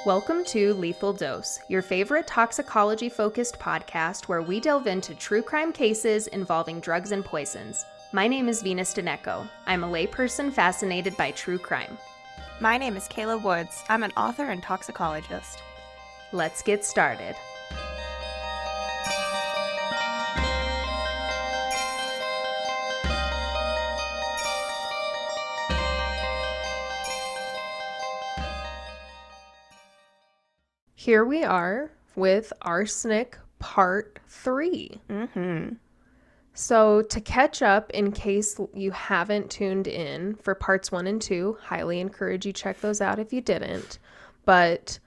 Welcome to Lethal Dose, your favorite toxicology-focused podcast where we delve into true crime cases involving drugs and poisons. My name is Venus Danecko. I'm a layperson fascinated by true crime. My name is Kayla Woods. I'm an author and toxicologist. Let's get started. Here we are with Arsenic Part 3. So to catch up, in case you haven't tuned in for Parts 1 and 2, highly encourage you check those out if you didn't. But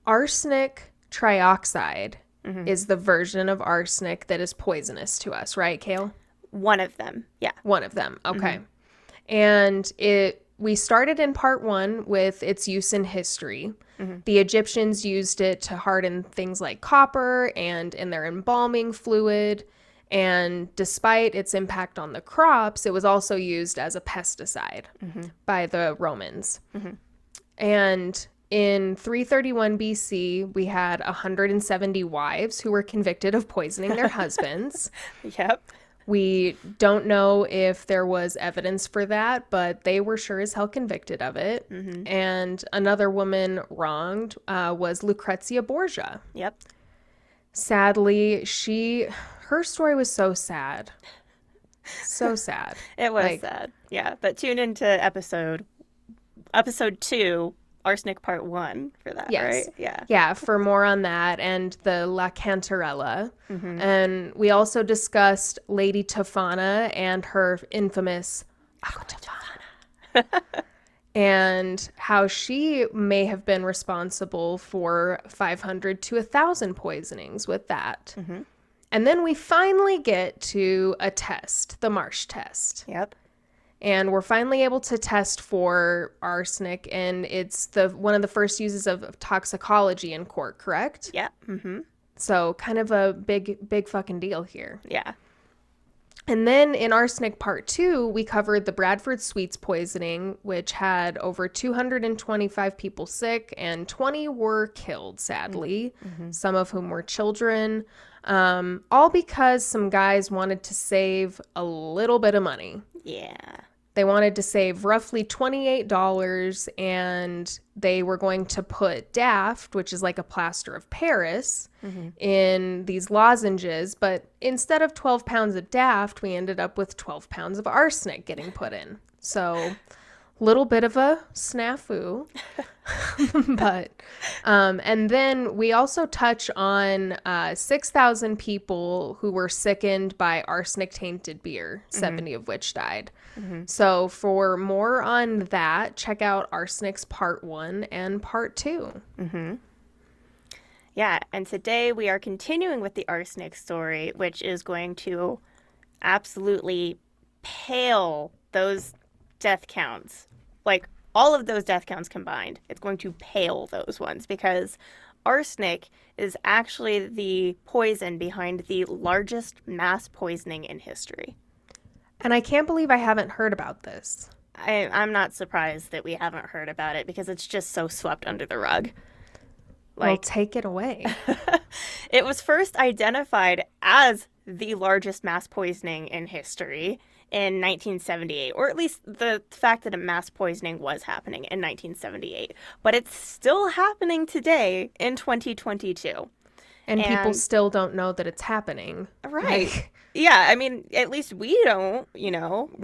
arsenic trioxide is the version of arsenic that is poisonous to us, right, Kale? One of them, yeah. One of them, okay. And we started in Part 1 with its use in history. The Egyptians used it to harden things like copper and in their embalming fluid. And despite its impact on the crops, it was also used as a pesticide by the Romans. And in 331 BC, we had 170 wives who were convicted of poisoning their husbands. Yep. We don't know if there was evidence for that, but they were sure as hell convicted of it. And another woman wronged was Lucrezia Borgia. Yep. Sadly, her story was so sad. So sad. It was sad. Yeah. But tune into episode 2, Arsenic Part 1 for that, right? Yeah, for more on that and the La Cantarella. And we also discussed Lady Tofana and her infamous Aqua Tofana. And how she may have been responsible for 500 to 1,000 poisonings with that. And then we finally get to a test, the Marsh test. Yep. And we're finally able to test for arsenic, and it's one of the first uses of toxicology in court, correct? Yeah. So kind of a big fucking deal here. Yeah. And then in Arsenic Part 2, we covered the Bradford sweets poisoning, which had over 225 people sick and 20 were killed, sadly, some of whom were children, all because some guys wanted to save a little bit of money. Yeah. They wanted to save roughly $28, and they were going to put Daft, which is like a plaster of Paris, in these lozenges. But instead of 12 pounds of Daft, we ended up with 12 pounds of arsenic getting put in. So little bit of a snafu. But and then we also touch on 6,000 people who were sickened by arsenic tainted beer, 70 of which died. So for more on that, check out Arsenic's Part 1 and Part 2. Yeah, and today we are continuing with the arsenic story, which is going to absolutely pale those death counts. Like, all of those death counts combined, it's going to pale those ones because arsenic is actually the poison behind the largest mass poisoning in history. And I can't believe I haven't heard about this. I'm not surprised that we haven't heard about it because it's just so swept under the rug. Well, take it away. It was first identified as the largest mass poisoning in history in 1978, or at least the fact that a mass poisoning was happening in 1978. But it's still happening today in 2022. And people still don't know that it's happening. Right. Like, yeah, I mean, at least we don't, we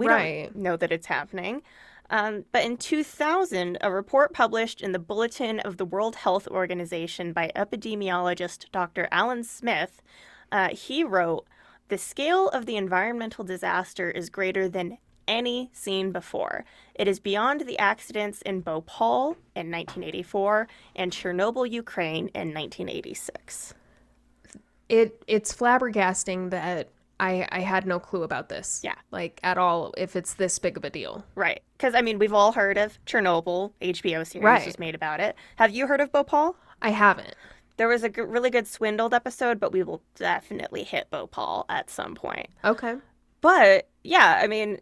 Right. don't know that it's happening. But in 2000, a report published in the Bulletin of the World Health Organization by epidemiologist Dr. Alan Smith, he wrote, "The scale of the environmental disaster is greater than any seen before. It is beyond the accidents in Bhopal in 1984 and Chernobyl, Ukraine in 1986. It's flabbergasting that I had no clue about this. Yeah. Like, at all, if it's this big of a deal. Right. Because, I mean, we've all heard of Chernobyl. HBO series Right. was made about it. Have you heard of Bhopal? I haven't. There was a really good Swindled episode, but we will definitely hit Bhopal at some point. Okay. But, yeah, I mean,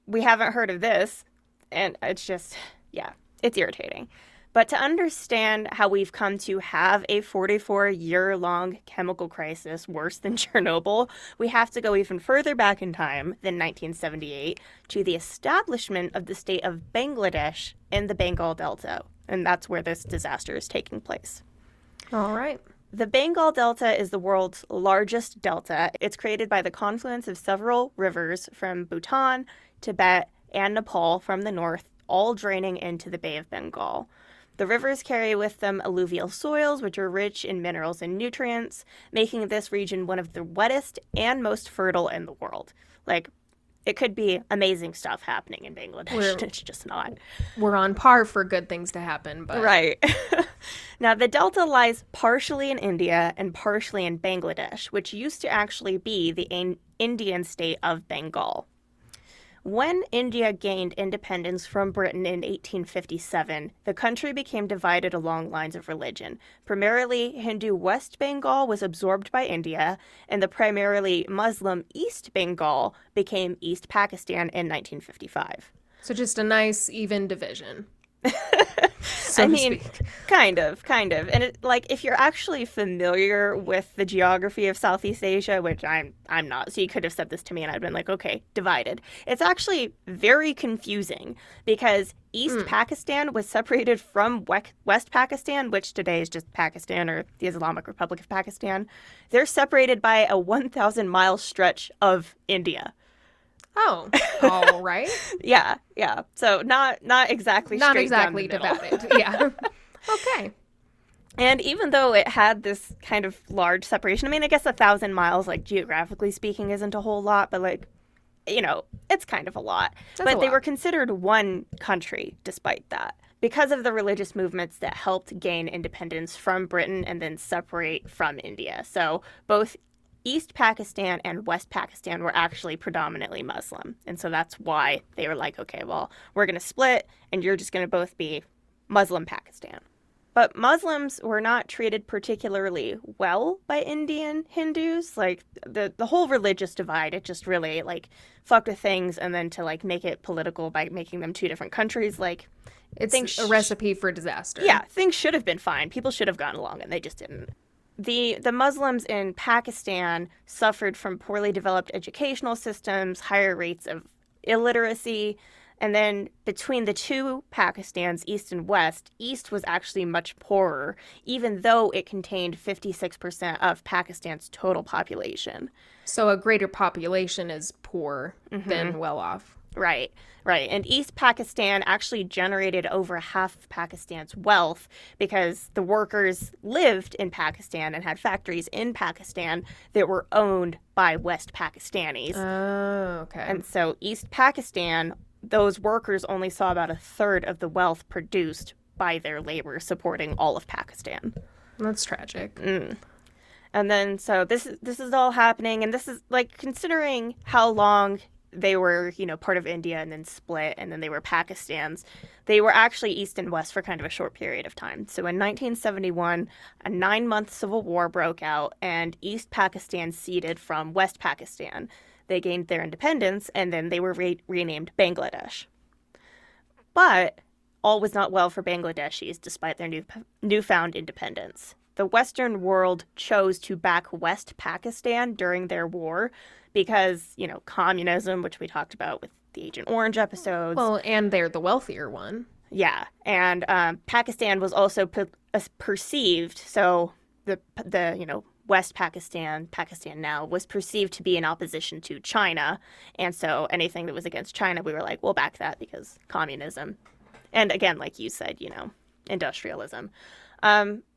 we haven't heard of this, and it's just, yeah, it's irritating. But to understand how we've come to have a 44-year-long chemical crisis worse than Chernobyl, we have to go even further back in time than 1978 to the establishment of the state of Bangladesh in the Bengal Delta. And that's where this disaster is taking place. All right. The Bengal Delta is the world's largest delta. It's created by the confluence of several rivers from Bhutan, Tibet, and Nepal from the north, all draining into the Bay of Bengal. The rivers carry with them alluvial soils, which are rich in minerals and nutrients, making this region one of the wettest and most fertile in the world. Like, it could be amazing stuff happening in Bangladesh. It's just not. We're on par for good things to happen, but... Right. Now, the delta lies partially in India and partially in Bangladesh, which used to actually be the Indian state of Bengal. When India gained independence from Britain in 1857, the country became divided along lines of religion. Primarily Hindu West Bengal was absorbed by India, and the primarily Muslim East Bengal became East Pakistan in 1955. So just a nice, even division. So I mean, kind of. And if you're actually familiar with the geography of Southeast Asia, which I'm not, so you could have said this to me and I'd been like, okay, divided. It's actually very confusing because East Pakistan was separated from West Pakistan, which today is just Pakistan or the Islamic Republic of Pakistan. They're separated by a 1,000-mile stretch of India. Oh, all right. Yeah. So not exactly straight down the middle. Divided. Yeah. Okay. And even though it had this kind of large separation, I mean, I guess 1,000 miles, like geographically speaking, isn't a whole lot, but it's kind of a lot. But they were considered one country despite that. Because of the religious movements that helped gain independence from Britain and then separate from India. So both East Pakistan and West Pakistan were actually predominantly Muslim. And so that's why they were like, okay, well, we're going to split and you're just going to both be Muslim Pakistan. But Muslims were not treated particularly well by Indian Hindus. Like the whole religious divide, it just really fucked with things. And then to make it political by making them two different countries, it's a recipe for disaster. Yeah, things should have been fine. People should have gotten along and they just didn't. The Muslims in Pakistan suffered from poorly developed educational systems, higher rates of illiteracy, and then between the two Pakistans, East and West, East was actually much poorer, even though it contained 56% of Pakistan's total population. So a greater population is poor than well off. Right. And East Pakistan actually generated over half of Pakistan's wealth because the workers lived in Pakistan and had factories in Pakistan that were owned by West Pakistanis. Oh, okay. And so East Pakistan, those workers only saw about a third of the wealth produced by their labor supporting all of Pakistan. That's tragic. And then so this is all happening, and this is considering how long they were, part of India and then split, and then they were Pakistan's. They were actually East and West for kind of a short period of time. So in 1971, a 9-month civil war broke out, and East Pakistan ceded from West Pakistan. They gained their independence, and then they were renamed Bangladesh. But all was not well for Bangladeshis, despite their newfound independence. The Western world chose to back West Pakistan during their war because, communism, which we talked about with the Agent Orange episodes. Well, and they're the wealthier one. Yeah, and Pakistan was also perceived, so the West Pakistan now, was perceived to be in opposition to China, and so anything that was against China, we were like, we'll back that because communism. And again, like you said, industrialism.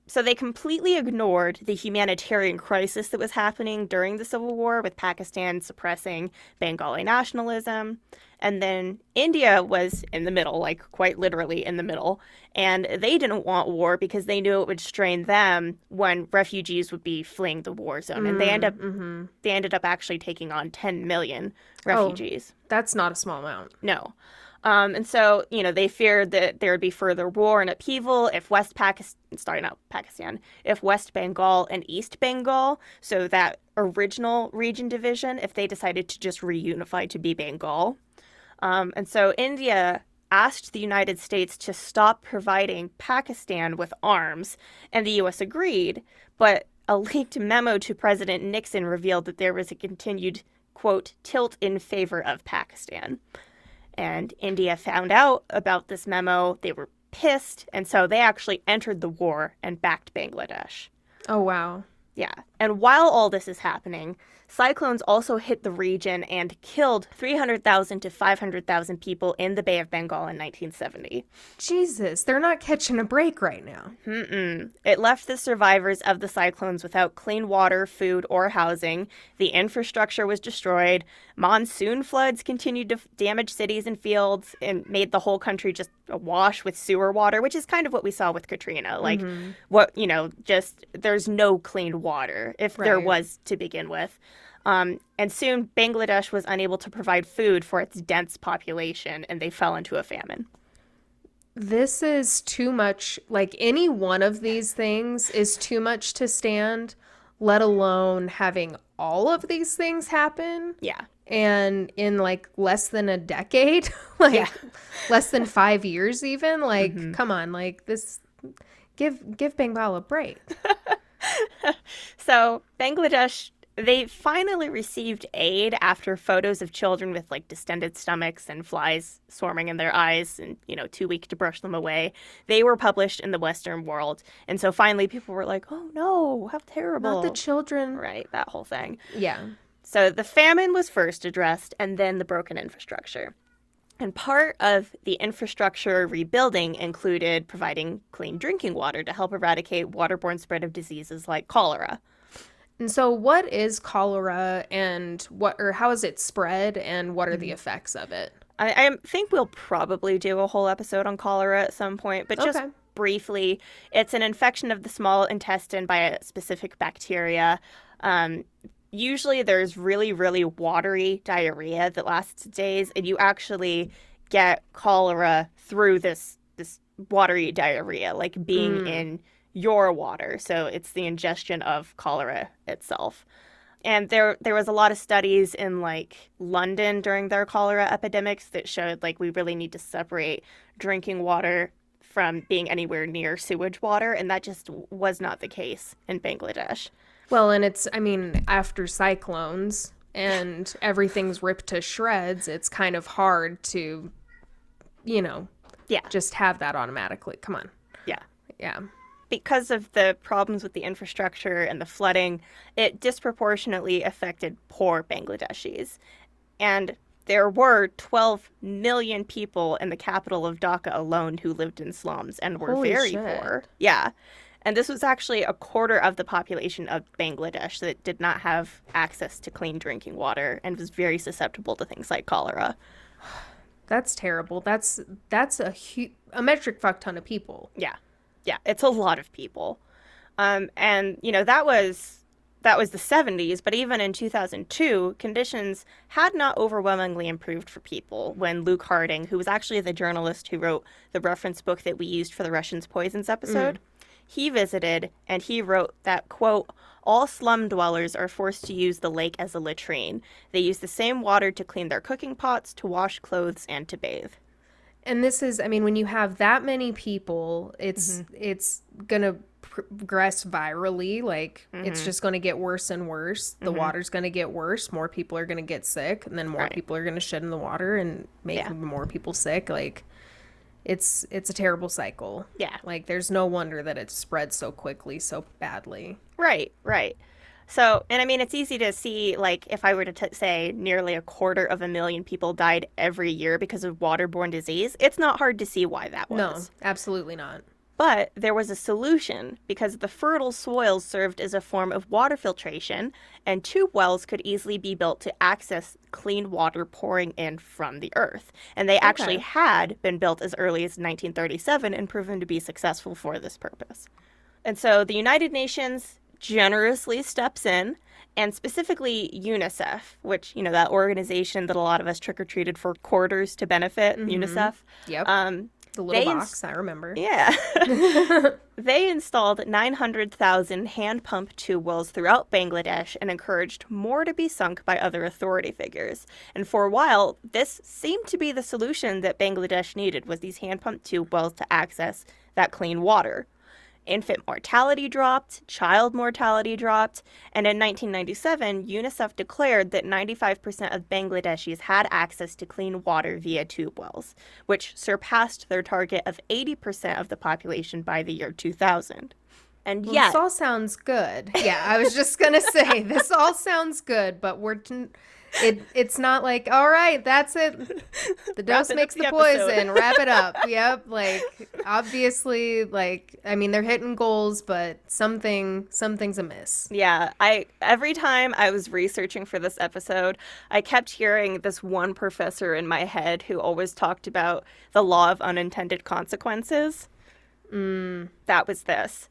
So they completely ignored the humanitarian crisis that was happening during the Civil War, with Pakistan suppressing Bengali nationalism. And then India was in the middle, quite literally in the middle. And they didn't want war because they knew it would strain them when refugees would be fleeing the war zone. And they ended up actually taking on 10 million refugees. Oh, that's not a small amount. No. And so, they feared that there would be further war and upheaval if West Bengal and East Bengal, so that original region division, if they decided to just reunify to be Bengal. And so India asked the United States to stop providing Pakistan with arms, and the U.S. agreed, but a leaked memo to President Nixon revealed that there was a continued, quote, tilt in favor of Pakistan. And India found out about this memo. They were pissed, and so they actually entered the war and backed Bangladesh. Oh, wow. Yeah. And while all this is happening, cyclones also hit the region and killed 300,000 to 500,000 people in the Bay of Bengal in 1970. Jesus, they're not catching a break right now. It left the survivors of the cyclones without clean water, food, or housing. The infrastructure was destroyed. Monsoon floods continued to damage cities and fields and made the whole country just awash with sewer water, which is kind of what we saw with Katrina. Like, just there's no clean water if there was to begin with. And soon Bangladesh was unable to provide food for its dense population, and they fell into a famine. This is too much. Like, any one of these things is too much to stand, let alone having all of these things happen. Yeah. And in like less than a decade, less than 5 years even. Like, come on, like this, give Bengal a break. So Bangladesh, they finally received aid after photos of children with like distended stomachs and flies swarming in their eyes and, too weak to brush them away. They were published in the Western world. And so finally people were like, oh no, how terrible. Not the children. Right, that whole thing. Yeah. So the famine was first addressed and then the broken infrastructure. And part of the infrastructure rebuilding included providing clean drinking water to help eradicate waterborne spread of diseases like cholera. And so what is cholera and how is it spread and what are the effects of it? I think we'll probably do a whole episode on cholera at some point, but just briefly, it's an infection of the small intestine by a specific bacteria. Usually there's really, really watery diarrhea that lasts days, and you actually get cholera through this watery diarrhea, like being in your water. So it's the ingestion of cholera itself. And there was a lot of studies in like London during their cholera epidemics that showed like we really need to separate drinking water from being anywhere near sewage water, and that just was not the case in Bangladesh. Well, and after cyclones and everything's ripped to shreds, it's kind of hard to, just have that automatically. Come on. Yeah. Yeah. Because of the problems with the infrastructure and the flooding, it disproportionately affected poor Bangladeshis. And there were 12 million people in the capital of Dhaka alone who lived in slums and were very poor. Yeah. And this was actually a quarter of the population of Bangladesh that did not have access to clean drinking water and was very susceptible to things like cholera. That's terrible. That's a metric fuck ton of people. Yeah. Yeah, it's a lot of people. And, that was the 70s, but even in 2002, conditions had not overwhelmingly improved for people when Luke Harding, who was actually the journalist who wrote the reference book that we used for the Russians' poisons episode, he visited and he wrote that, quote, all slum dwellers are forced to use the lake as a latrine. They use the same water to clean their cooking pots, to wash clothes, and to bathe. And this is, when you have that many people, it's going to progress virally. Like, it's just going to get worse and worse. The water's going to get worse. More people are going to get sick. And then more people are going to shit in the water and make more people sick. Like, it's a terrible cycle. Yeah. Like, there's no wonder that it spread so quickly, so badly. Right. So, and it's easy to see, like, if I were to say nearly 250,000 people died every year because of waterborne disease, it's not hard to see why that was. No, absolutely not. But there was a solution because the fertile soils served as a form of water filtration, and tube wells could easily be built to access clean water pouring in from the earth. And they actually had been built as early as 1937 and proven to be successful for this purpose. And so the United Nations generously steps in, and specifically UNICEF, which, that organization that a lot of us trick-or-treated for quarters to benefit, UNICEF. Yep. The little box, I remember. Yeah. They installed 900,000 hand-pump tube wells throughout Bangladesh and encouraged more to be sunk by other authority figures. And for a while, this seemed to be the solution that Bangladesh needed, was these hand-pump tube wells to access that clean water. Infant mortality dropped, child mortality dropped, and in 1997, UNICEF declared that 95% of Bangladeshis had access to clean water via tube wells, which surpassed their target of 80% of the population by the year 2000. And Well, yet, this all sounds good. Yeah, I was just gonna say this all sounds good, but it's not like, all right, that's it. The dose makes the poison. Wrap it up. Yep. Like, obviously, like, I mean, they're hitting goals, but something's amiss. yeah, every time I was researching for this episode, I kept hearing this one professor in my head who always talked about the law of unintended consequences. That was this.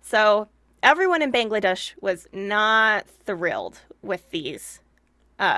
So everyone in Bangladesh was not thrilled with these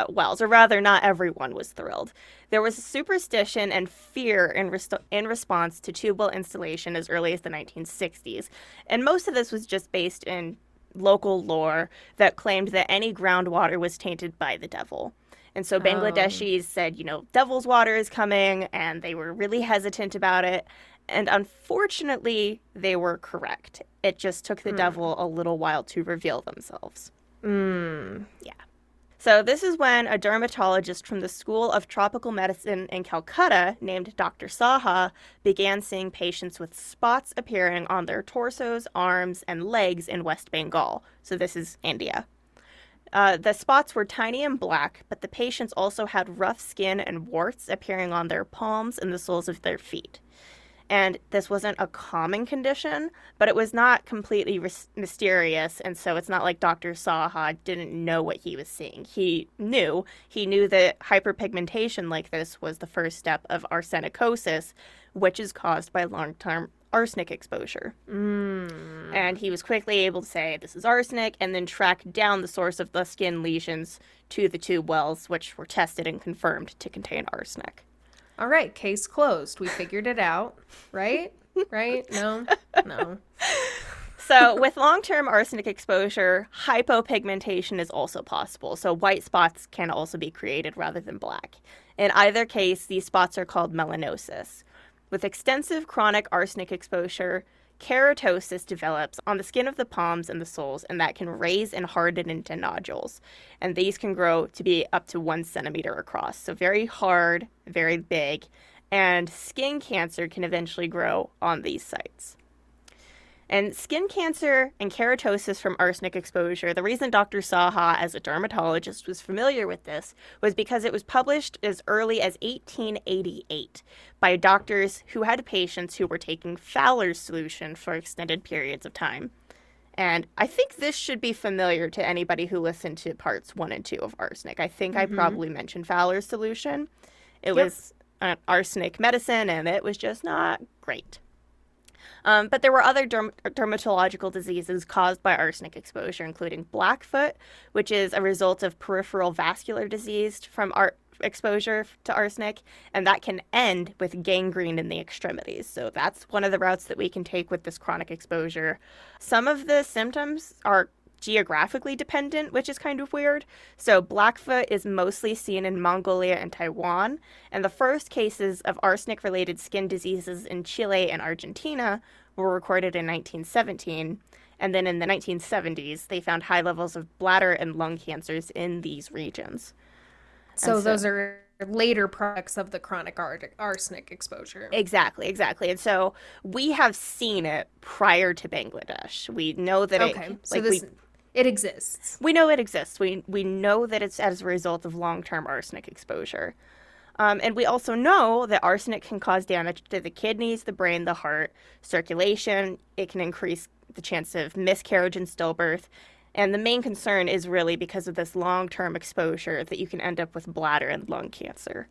wells, or rather, not everyone was thrilled. There was superstition and fear in response to tube well installation as early as the 1960s. And most of this was just based in local lore that claimed that any groundwater was tainted by the devil. And so Bangladeshis said, devil's water is coming, and they were really hesitant about it. And unfortunately, they were correct. It just took the devil a little while to reveal themselves. Yeah. So this is when a dermatologist from the School of Tropical Medicine in Calcutta named Dr. Saha began seeing patients with spots appearing on their torsos, arms, and legs in West Bengal. So this is India. The spots were tiny and black, but the patients also had rough skin and warts appearing on their palms and the soles of their feet. And this wasn't a common condition, but it was not completely mysterious, and so it's not like Dr. Saha didn't know what he was seeing. He knew that hyperpigmentation like this was the first step of arsenicosis, which is caused by long-term arsenic exposure. And he was quickly able to say this is arsenic, and then track down the source of the skin lesions to the tube wells, which were tested and confirmed to contain arsenic. All right, case closed. We figured it out, right? Right? No. So with long-term arsenic exposure, hypopigmentation is also possible. So white spots can also be created rather than black. In either case, these spots are called melanosis. With extensive chronic arsenic exposure, keratosis develops on the skin of the palms and the soles, and that can raise and harden into nodules. And these can grow to be up to 1 centimeter across. So very hard, very big. And skin cancer can eventually grow on these sites. And skin cancer and keratosis from arsenic exposure, the reason Dr. Saha, as a dermatologist, was familiar with this was because it was published as early as 1888 by doctors who had patients who were taking Fowler's solution for extended periods of time. And I think this should be familiar to anybody who listened to parts 1 and 2 of arsenic. I think I probably mentioned Fowler's solution. It was an arsenic medicine, and it was just not great. But there were other dermatological diseases caused by arsenic exposure, including Blackfoot, which is a result of peripheral vascular disease from exposure to arsenic, and that can end with gangrene in the extremities. So that's one of the routes that we can take with this chronic exposure. Some of the symptoms are geographically dependent, which is kind of weird. So Blackfoot is mostly seen in Mongolia and Taiwan, and the first cases of arsenic-related skin diseases in Chile and Argentina were recorded in 1917, and then in the 1970s, they found high levels of bladder and lung cancers in these regions. So those are later products of the chronic arsenic exposure. Exactly. And so we have seen it prior to Bangladesh. We know that it exists. We know it exists. We know that it's as a result of long-term arsenic exposure. And we also know that arsenic can cause damage to the kidneys, the brain, the heart, circulation. It can increase the chance of miscarriage and stillbirth. And the main concern is really because of this long-term exposure that you can end up with bladder and lung cancer.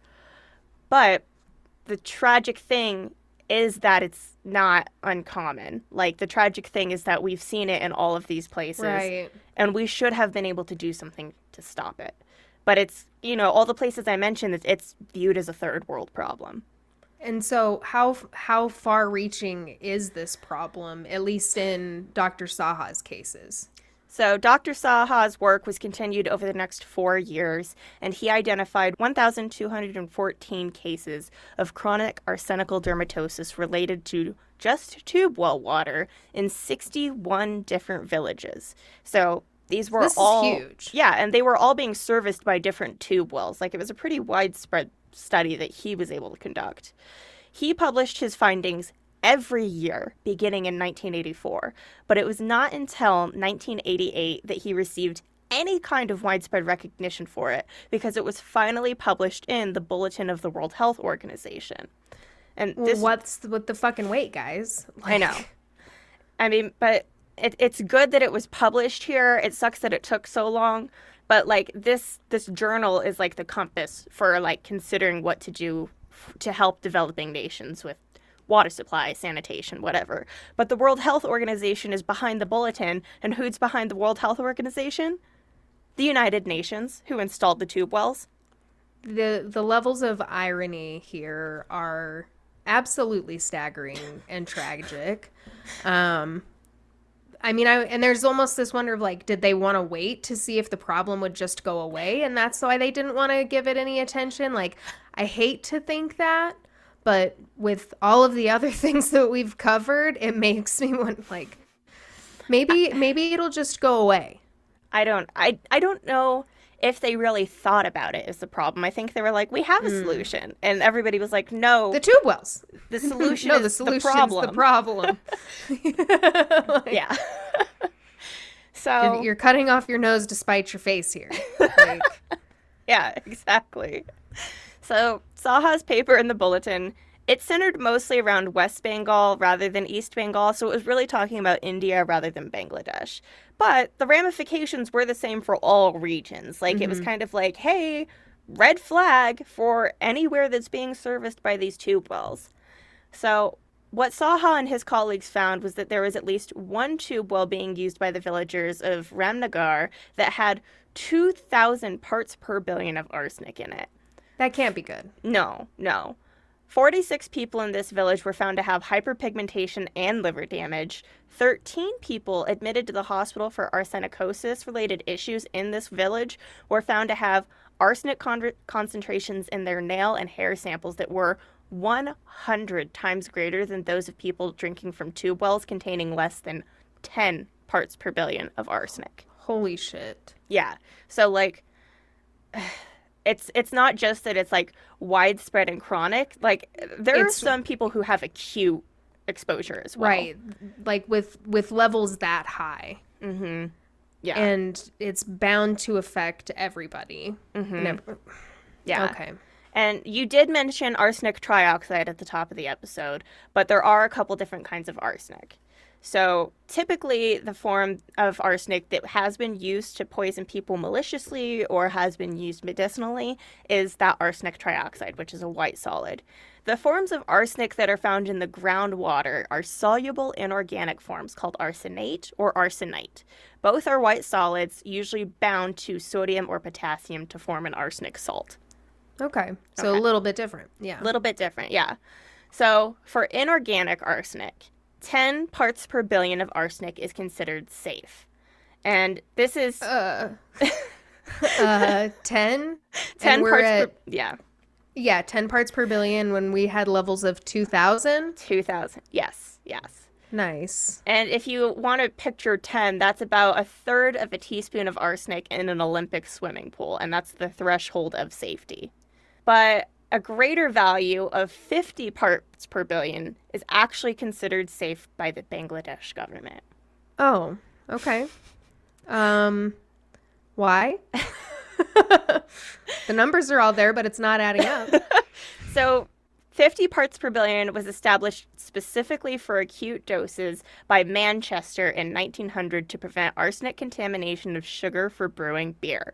But the tragic thing is that it's not uncommon. Like, the tragic thing is that we've seen it in all of these places. Right. And we should have been able to do something to stop it. But it's, all the places I mentioned, it's viewed as a third world problem. And so how far-reaching is this problem, at least in Dr. Saha's cases? So Dr. Saha's work was continued over the next 4 years, and he identified 1,214 cases of chronic arsenical dermatosis related to just tube well water in 61 different villages. So these were This all is huge. Yeah, and they were all being serviced by different tube wells. Like, it was a pretty widespread study that he was able to conduct. He published his findings every year beginning in 1984, but it was not until 1988 that he received any kind of widespread recognition for it, because it was finally published in the Bulletin of the World Health Organization. And Well, this, what's with the fucking wait, guys? I know. I mean, but it's good that it was published here. It sucks that it took so long, but like this journal is like the compass for like considering what to do to help developing nations with water supply, sanitation, whatever. But the World Health Organization is behind the bulletin, and who's behind the World Health Organization? The United Nations, who installed the tube wells. The levels of irony here are absolutely staggering and tragic. And there's almost this wonder of like, did they want to wait to see if the problem would just go away, and that's why they didn't want to give it any attention? Like, I hate to think that, but with all of the other things that we've covered, it makes me want, like, maybe it'll just go away. I don't know if they really thought about it is the problem. I think they were like, we have a solution. And everybody was like, no. The tube wells. The solution no, is the solution's the problem. Like, Yeah. So you're cutting off your nose to spite your face here. Like, yeah, exactly. So Saha's paper in the bulletin, it centered mostly around West Bengal rather than East Bengal, so it was really talking about India rather than Bangladesh. But the ramifications were the same for all regions. Like, it was kind of like, hey, red flag for anywhere that's being serviced by these tube wells. So what Saha and his colleagues found was that there was at least one tube well being used by the villagers of Ramnagar that had 2,000 parts per billion of arsenic in it. that can't be good. No. 46 people in this village were found to have hyperpigmentation and liver damage. 13 people admitted to the hospital for arsenicosis-related issues in this village were found to have arsenic concentrations in their nail and hair samples that were 100 times greater than those of people drinking from tube wells containing less than 10 parts per billion of arsenic. Holy shit. Yeah. So, like, it's not just that it's like widespread and chronic. Like, there are some people who have acute exposure as well. Right. Like with levels that high. Mm-hmm. Yeah. And it's bound to affect everybody. Mm-hmm. Yeah. Okay. And you did mention arsenic trioxide at the top of the episode, but there are a couple different kinds of arsenic. So typically the form of arsenic that has been used to poison people maliciously or has been used medicinally is that arsenic trioxide, which is a white solid. The forms of arsenic that are found in the groundwater are soluble inorganic forms called arsenate or arsenite. Both are white solids, usually bound to sodium or potassium to form an arsenic salt. Okay. So Okay. a little bit different. Yeah. A little bit different, yeah. So for inorganic arsenic, 10 parts per billion of arsenic is considered safe. And this is 10? 10 And we're parts at, yeah, 10 parts per billion when we had levels of 2,000. 2,000. Yes. Nice. And if you want to picture 10, that's about a third of a teaspoon of arsenic in an Olympic swimming pool, and that's the threshold of safety. But a greater value of 50 parts per billion is actually considered safe by the Bangladesh government. Oh, okay. Why? The numbers are all there, but it's not adding up. So 50 parts per billion was established specifically for acute doses by Manchester in 1900 to prevent arsenic contamination of sugar for brewing beer.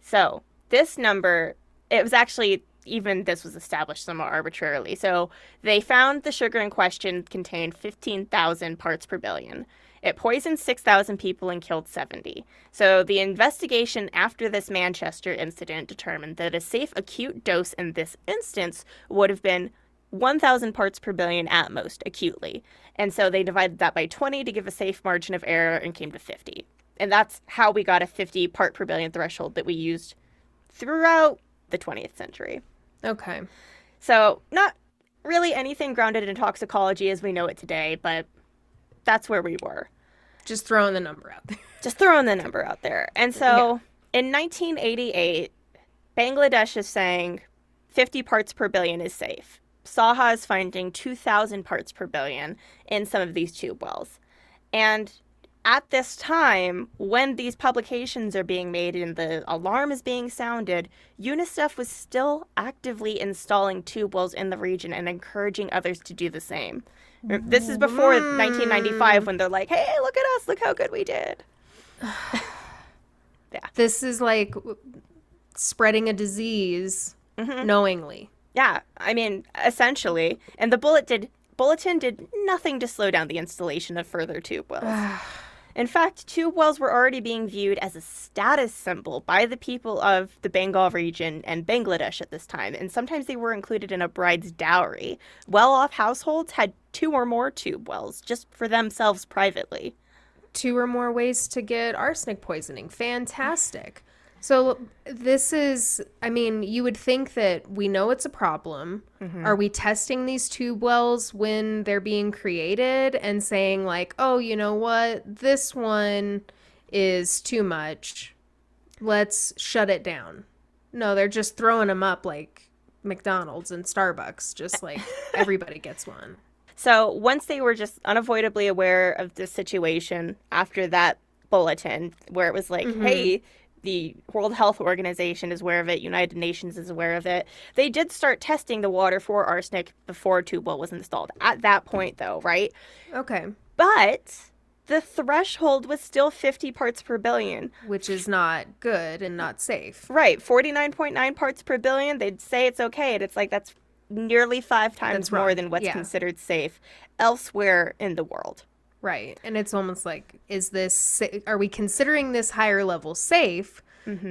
So this number, it was actually, even this was established somewhat arbitrarily. So they found the sugar in question contained 15,000 parts per billion. It poisoned 6,000 people and killed 70. So the investigation after this Manchester incident determined that a safe acute dose in this instance would have been 1,000 parts per billion at most, acutely. And so they divided that by 20 to give a safe margin of error and came to 50. And that's how we got a 50 part per billion threshold that we used throughout the 20th century. Okay. So not really anything grounded in toxicology as we know it today, but that's where we were. Just throwing the number out there. Just throwing the number out there. And so in 1988, Bangladesh is saying 50 parts per billion is safe. Saha is finding 2,000 parts per billion in some of these tube wells. And at this time, when these publications are being made and the alarm is being sounded, UNICEF was still actively installing tube wells in the region and encouraging others to do the same. This is before 1995 when they're like, hey, look at us, look how good we did. Yeah. This is like spreading a disease knowingly. Yeah, I mean, essentially. And the bulletin did nothing to slow down the installation of further tube wells. In fact, tube wells were already being viewed as a status symbol by the people of the Bengal region and Bangladesh at this time, and sometimes they were included in a bride's dowry. Well-off households had 2 or more tube wells just for themselves privately. 2 or more ways to get arsenic poisoning. Fantastic. So this is, I mean, you would think that we know it's a problem. Are we testing these tube wells when they're being created and saying like, oh, you know what? This one is too much. Let's shut it down. No, they're just throwing them up like McDonald's and Starbucks, just like everybody gets one. So once they were just unavoidably aware of the situation after that bulletin where it was like, hey, the World Health Organization is aware of it, United Nations is aware of it, they did start testing the water for arsenic before tube well was installed. At that point, though, right? Okay. But the threshold was still 50 parts per billion. Which is not good and not safe. Right. 49.9 parts per billion, they'd say it's okay. And it's like that's nearly 5 times more than what's considered safe elsewhere in the world. Right. And it's almost like, are we considering this higher level safe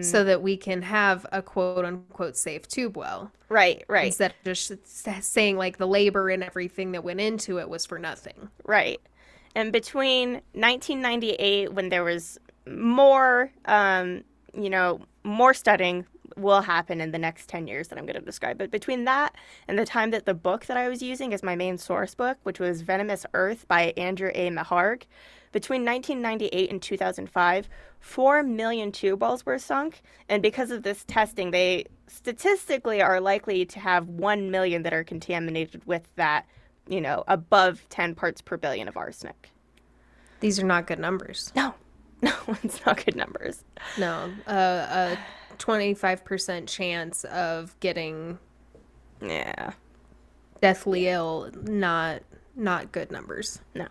so that we can have a quote unquote safe tube well? Right. Instead of just saying like the labor and everything that went into it was for nothing. Right. And between 1998, when there was more, more studying will happen in the next 10 years that I'm going to describe. But between that and the time that the book that I was using as my main source book, which was Venomous Earth by Andrew A. Maharg, between 1998 and 2005, 4 million tube wells were sunk. And because of this testing, they statistically are likely to have 1 million that are contaminated with that, above 10 parts per billion of arsenic. These are not good numbers. No, it's not good numbers. No, 25% chance of getting deathly ill, not good numbers. No.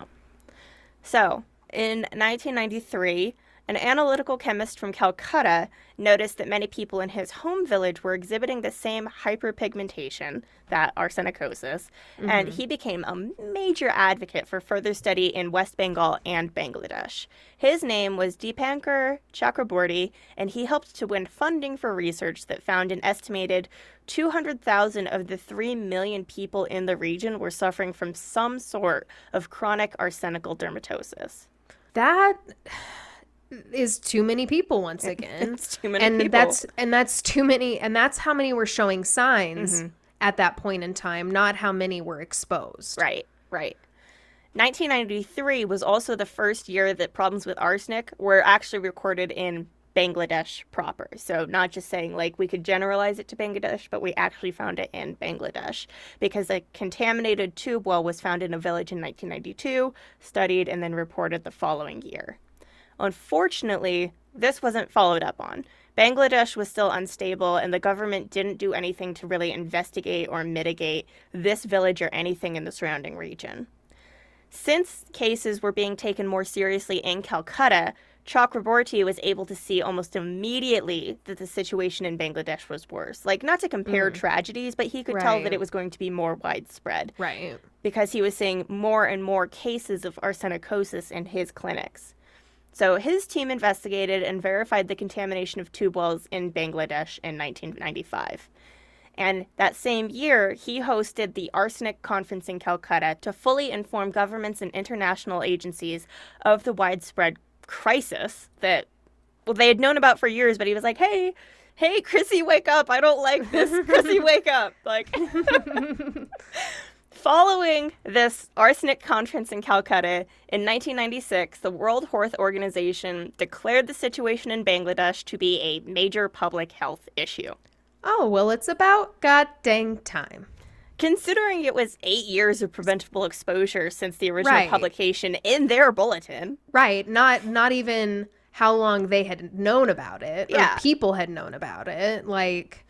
So, in 1993, an analytical chemist from Calcutta noticed that many people in his home village were exhibiting the same hyperpigmentation, that arsenicosis, and he became a major advocate for further study in West Bengal and Bangladesh. His name was Deepankar Chakraborty, and he helped to win funding for research that found an estimated 200,000 of the 3 million people in the region were suffering from some sort of chronic arsenical dermatosis. That is too many people once again. It's too many people. That's too many, and that's how many were showing signs at that point in time, not how many were exposed. Right. 1993 was also the first year that problems with arsenic were actually recorded in Bangladesh proper. So not just saying like we could generalize it to Bangladesh, but we actually found it in Bangladesh because a contaminated tube well was found in a village in 1992, studied, and then reported the following year. Unfortunately, this wasn't followed up on. Bangladesh was still unstable, and the government didn't do anything to really investigate or mitigate this village or anything in the surrounding region. Since cases were being taken more seriously in Calcutta, Chakraborty was able to see almost immediately that the situation in Bangladesh was worse. Like, not to compare tragedies, but he could tell that it was going to be more widespread. Right. Because he was seeing more and more cases of arsenicosis in his clinics. So his team investigated and verified the contamination of tube wells in Bangladesh in 1995. And that same year, he hosted the Arsenic Conference in Calcutta to fully inform governments and international agencies of the widespread crisis that, well, they had known about for years, but he was like, hey, Chrissy, wake up. I don't like this. Chrissy, wake up. Like, following this arsenic conference in Calcutta in 1996, the World Health Organization declared the situation in Bangladesh to be a major public health issue. Oh, well, it's about god dang time. Considering it was 8 years of preventable exposure since the original publication in their bulletin. Right. Not even how long they had known about it, or people had known about it. Like,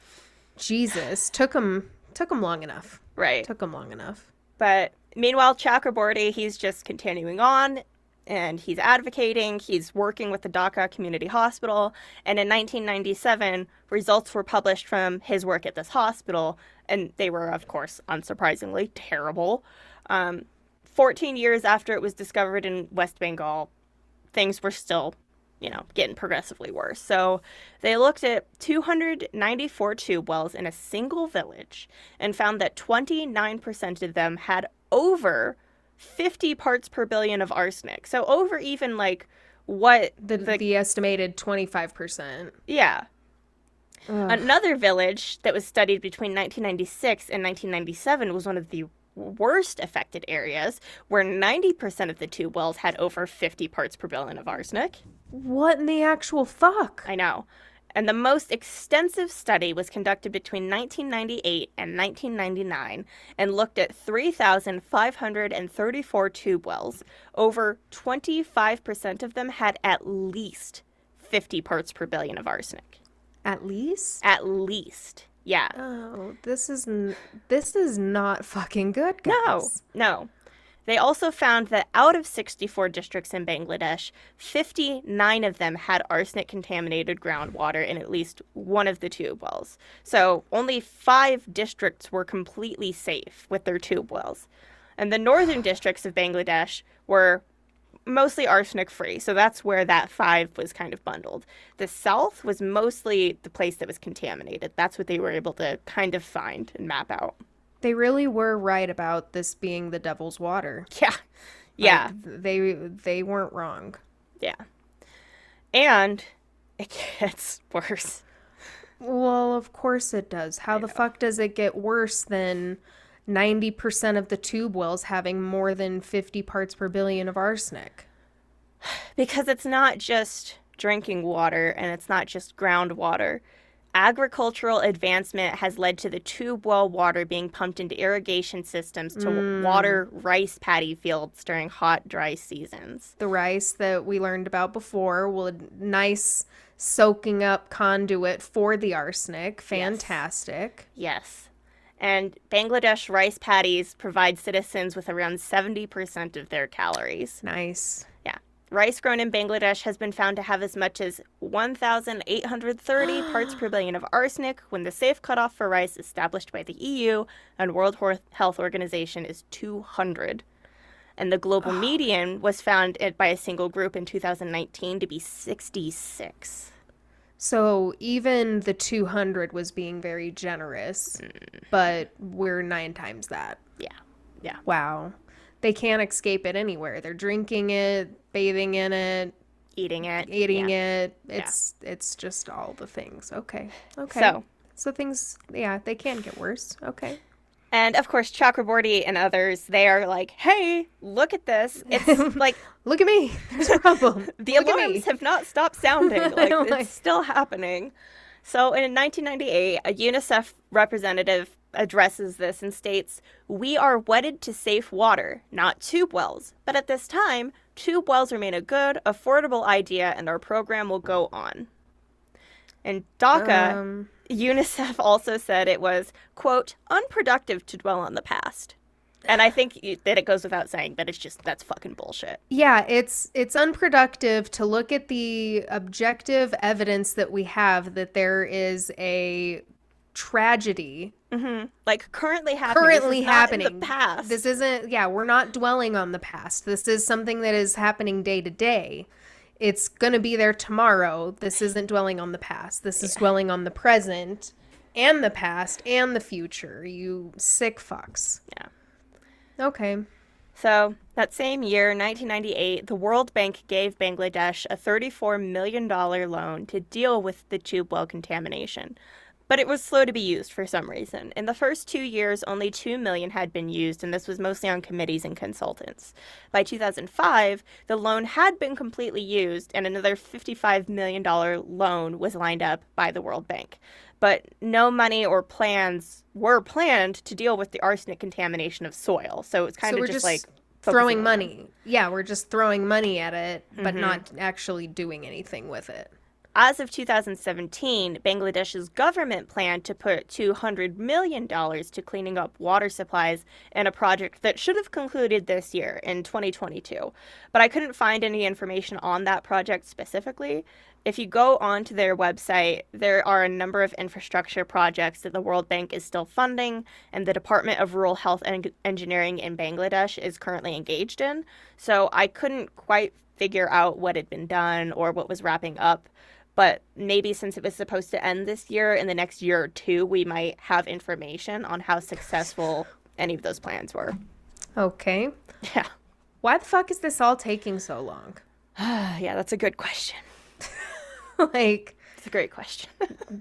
Jesus, took them long enough. Right. Took them long enough. But meanwhile, Chakraborty, he's just continuing on, and he's advocating. He's working with the Dhaka Community Hospital. And in 1997, results were published from his work at this hospital, and they were, of course, unsurprisingly, terrible. 14 years after it was discovered in West Bengal, things were still, getting progressively worse. So they looked at 294 tube wells in a single village and found that 29% of them had over 50 parts per billion of arsenic. So over even like what the estimated 25%. Yeah. Ugh. Another village that was studied between 1996 and 1997 was one of the worst affected areas, where 90% of the tube wells had over 50 parts per billion of arsenic. What in the actual fuck? I know. And the most extensive study was conducted between 1998 and 1999 and looked at 3,534 tube wells. Over 25% of them had at least 50 parts per billion of arsenic. At least? At least. Yeah. Oh, this is not fucking good, guys. No. They also found that out of 64 districts in Bangladesh, 59 of them had arsenic-contaminated groundwater in at least one of the tube wells. So only 5 districts were completely safe with their tube wells. And the northern districts of Bangladesh were mostly arsenic-free, so that's where that 5 was kind of bundled. The south was mostly the place that was contaminated. That's what they were able to kind of find and map out. They really were right about this being the devil's water. Yeah. Yeah. Like, they weren't wrong. Yeah. And it gets worse. Well, of course it does. How the fuck does it get worse than 90% of the tube wells having more than 50 parts per billion of arsenic? Because it's not just drinking water and it's not just groundwater. Agricultural advancement has led to the tube well water being pumped into irrigation systems to water rice paddy fields during hot, dry seasons. The rice that we learned about before, nice soaking up conduit for the arsenic. Fantastic. Yes. And Bangladesh rice paddies provide citizens with around 70% of their calories. Nice. Yeah. Rice grown in Bangladesh has been found to have as much as 1,830 parts per billion of arsenic, when the safe cutoff for rice established by the EU and World Health Organization is 200. And the global median was found by a single group in 2019 to be 66. So even the 200 was being very generous, but we're 9 times that. Yeah. Yeah. Wow. They can't escape it anywhere. They're drinking it, bathing in it, eating it. It's just all the things. Okay. So things, they can get worse. Okay. And of course, Chakraborty and others, they are like, hey, look at this. It's like, look at me. There's a problem. The alarms have not stopped sounding. It's still happening. So in 1998, a UNICEF representative addresses this and states, "We are wedded to safe water, not tube wells. But at this time, tube wells remain a good, affordable idea, and our program will go on." In Dhaka, UNICEF also said it was, quote, unproductive to dwell on the past. And I think that it goes without saying that that's fucking bullshit. Yeah, it's unproductive to look at the objective evidence that we have that there is a tragedy. Like currently happening. Not in the past. This isn't, we're not dwelling on the past. This is something that is happening day to day. It's going to be there tomorrow. This isn't dwelling on the past. This is dwelling on the present And the past and the future. You sick fucks. Yeah. Okay. So, that same year, 1998, the World Bank gave Bangladesh a $34 million loan to deal with the tube well contamination. But it was slow to be used for some reason. In the first 2 years, only $2 million had been used, and this was mostly on committees and consultants. By 2005, the loan had been completely used, and another $55 million loan was lined up by the World Bank. But no money or plans were planned to deal with the arsenic contamination of soil. So it's kind of just like throwing money. Yeah, we're just throwing money at it, but not actually doing anything with it. As of 2017, Bangladesh's government planned to put $200 million to cleaning up water supplies in a project that should have concluded this year in 2022. But I couldn't find any information on that project specifically. If you go onto their website, there are a number of infrastructure projects that the World Bank is still funding and the Department of Rural Health and Engineering in Bangladesh is currently engaged in. So I couldn't quite figure out what had been done or what was wrapping up. But maybe since it was supposed to end this year, in the next year or two, we might have information on how successful any of those plans were. Okay. Yeah. Why the fuck is this all taking so long? Yeah, that's a good question. Like, it's a great question.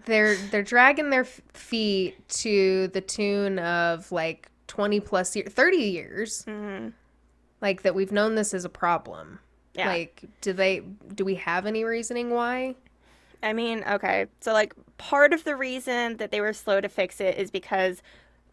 they're dragging their feet to the tune of like 20 plus years, 30 years. Mm-hmm. Like that we've known this as a problem. Yeah. Like, do we have any reasoning why? I mean, okay, so like part of the reason that they were slow to fix it is because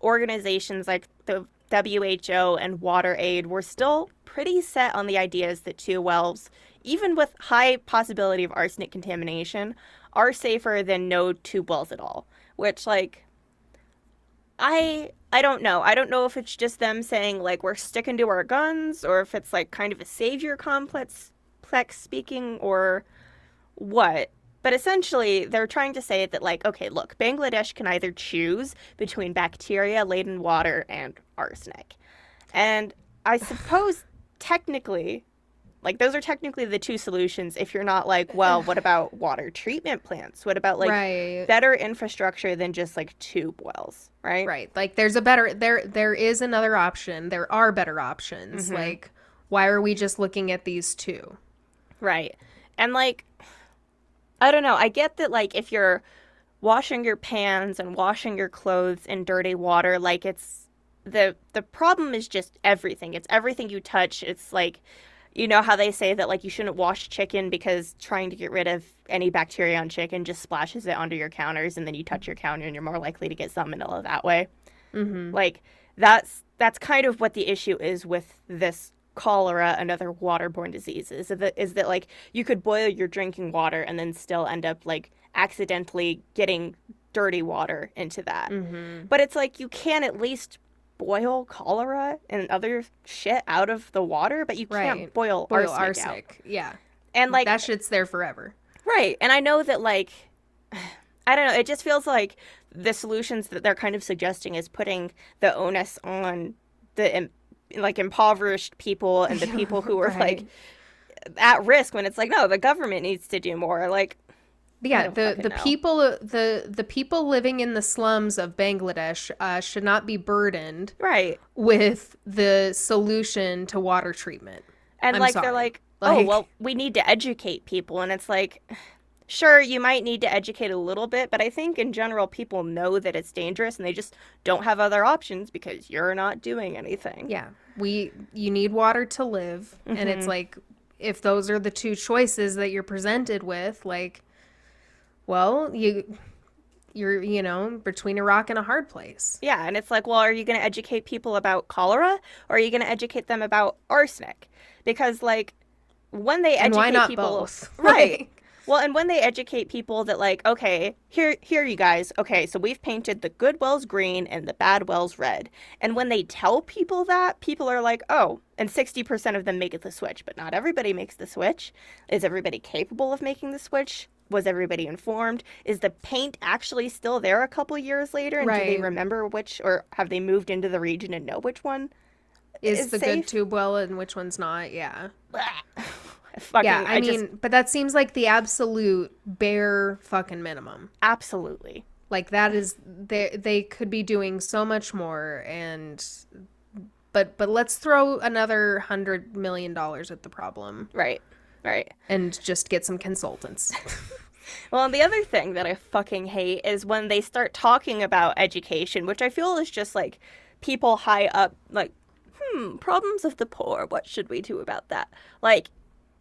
organizations like the WHO and WaterAid were still pretty set on the ideas that tube wells, even with high possibility of arsenic contamination, are safer than no tube wells at all. Which, like, I don't know. I don't know if it's just them saying, like, we're sticking to our guns, or if it's, like, kind of a savior complex speaking, or what. But essentially, they're trying to say that, like, okay, look, Bangladesh can either choose between bacteria-laden water and arsenic. And I suppose, technically, like, those are technically the two solutions if you're not like, well, what about water treatment plants? What about, like, better infrastructure than just, like, tube wells, right? Right. Like, there is another option. There are better options. Mm-hmm. Like, why are we just looking at these two? Right. And, like, I don't know. I get that, like, if you're washing your pans and washing your clothes in dirty water, like, it's the problem is just everything. It's everything you touch. It's like, you know how they say that, like, you shouldn't wash chicken because trying to get rid of any bacteria on chicken just splashes it onto your counters, and then you touch your counter and you're more likely to get salmonella that way. Mm-hmm. Like, that's kind of what the issue is with this cholera and other waterborne diseases, is that like you could boil your drinking water and then still end up like accidentally getting dirty water into that. Mm-hmm. But it's like you can at least boil cholera and other shit out of the water, but you can't boil arsenic out. Yeah. And like that shit's there forever. Right. And I know that, like, I don't know, it just feels like the solutions that they're kind of suggesting is putting the onus on the like impoverished people and the people who are like at risk, when it's like, no, the government needs to do more. Like, yeah, the people living in the slums of Bangladesh should not be burdened with the solution to water treatment. And they're like, oh, well, we need to educate people. And it's like, sure, you might need to educate a little bit, but I think in general people know that it's dangerous and they just don't have other options because you're not doing anything. Yeah. You need water to live. Mm-hmm. And it's like, if those are the two choices that you're presented with, like, well, you're, you know, between a rock and a hard place. Yeah. And it's like, well, are you going to educate people about cholera, or are you going to educate them about arsenic? Because, like, when they educate why not people, both? Right. Well, and when they educate people that, like, okay, here you guys, okay, so we've painted the good wells green and the bad wells red. And when they tell people that, people are like, oh, and 60% of them make the switch, but not everybody makes the switch. Is everybody capable of making the switch? Was everybody informed? Is the paint actually still there a couple years later? And do they remember which, or have they moved into the region and know which one is the safe? Good tube well and which one's not? Yeah. But that seems like the absolute bare fucking minimum. Absolutely. Like that is they could be doing so much more, but let's throw another $100 million at the problem Right. Right. and just get some consultants. Well, and the other thing that I fucking hate is when they start talking about education, which I feel is just like people high up, like, problems of the poor. What should we do about that? Like,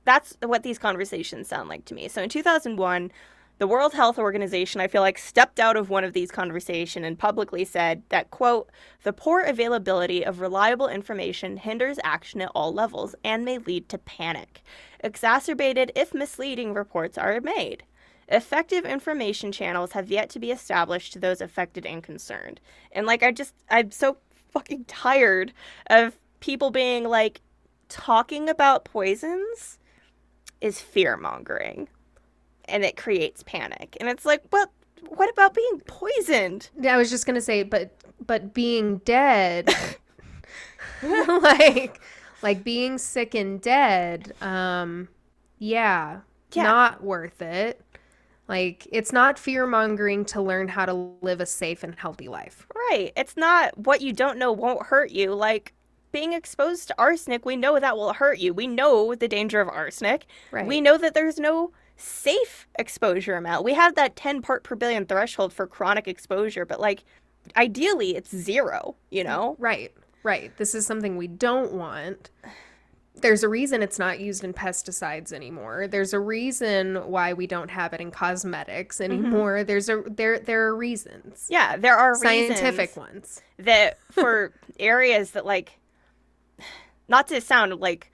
that's what these conversations sound like to me. So in 2001, the World Health Organization, I feel like, stepped out of one of these conversations and publicly said that, quote, the poor availability of reliable information hinders action at all levels and may lead to panic, exacerbated if misleading reports are made. Effective information channels have yet to be established to those affected and concerned. And, like, I'm so fucking tired of people being like, talking about poisons is fear-mongering. And it creates panic. And it's like, well, what about being poisoned? Yeah, I was just gonna say, but being dead, like being sick and dead, yeah, not worth it. Like, it's not fear-mongering to learn how to live a safe and healthy life. Right. It's not what you don't know won't hurt you. Like, being exposed to arsenic, we know that will hurt you. We know the danger of arsenic. Right. We know that there's no safe exposure amount. We have that 10 part per billion threshold for chronic exposure, but, like, ideally it's 0, you know? Right. This is something we don't want. There's a reason it's not used in pesticides anymore. There's a reason why we don't have it in cosmetics anymore. There are reasons. Yeah, there are scientific ones that for areas that, like, not to sound like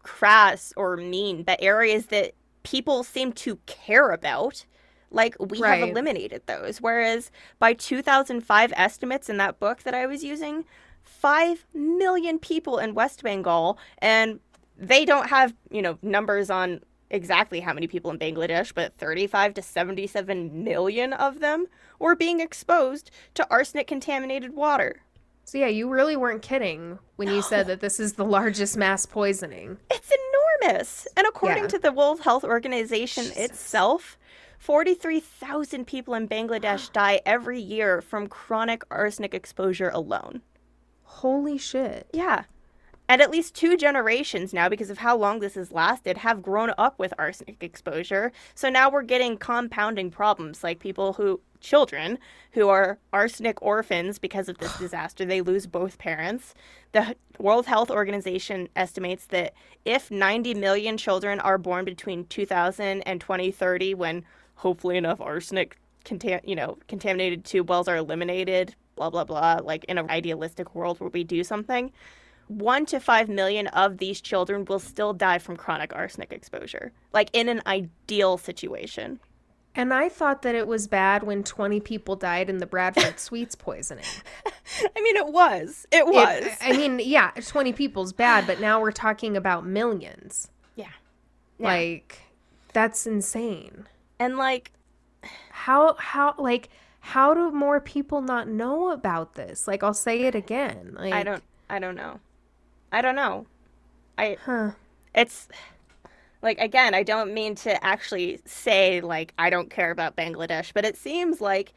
crass or mean, but areas that people seem to care about, like, we have eliminated those. Whereas by 2005 estimates in that book that I was using, 5 million people in West Bengal, and they don't have, numbers on exactly how many people in Bangladesh, but 35 to 77 million of them were being exposed to arsenic-contaminated water. So yeah, you really weren't kidding when you said that this is the largest mass poisoning. It's enormous. And according to the World Health Organization itself, 43,000 people in Bangladesh die every year from chronic arsenic exposure alone. Holy shit. Yeah. And at least 2 generations now, because of how long this has lasted, have grown up with arsenic exposure. So now we're getting compounding problems, like children who are arsenic orphans because of this disaster. They lose both parents. The World Health Organization estimates that if 90 million children are born between 2000 and 2030, when hopefully enough arsenic contaminated tube wells are eliminated, blah, blah, blah, like in an idealistic world where we do something, 1 to 5 million of these children will still die from chronic arsenic exposure, like in an ideal situation. And I thought that it was bad when 20 people died in the Bradford sweets poisoning. I mean, it was. 20 people's bad, but now we're talking about millions. Yeah. Like, that's insane. And, like, how do more people not know about this? Like, I'll say it again. Like, I don't know. It's, like, again, I don't mean to actually say, like, I don't care about Bangladesh, but it seems like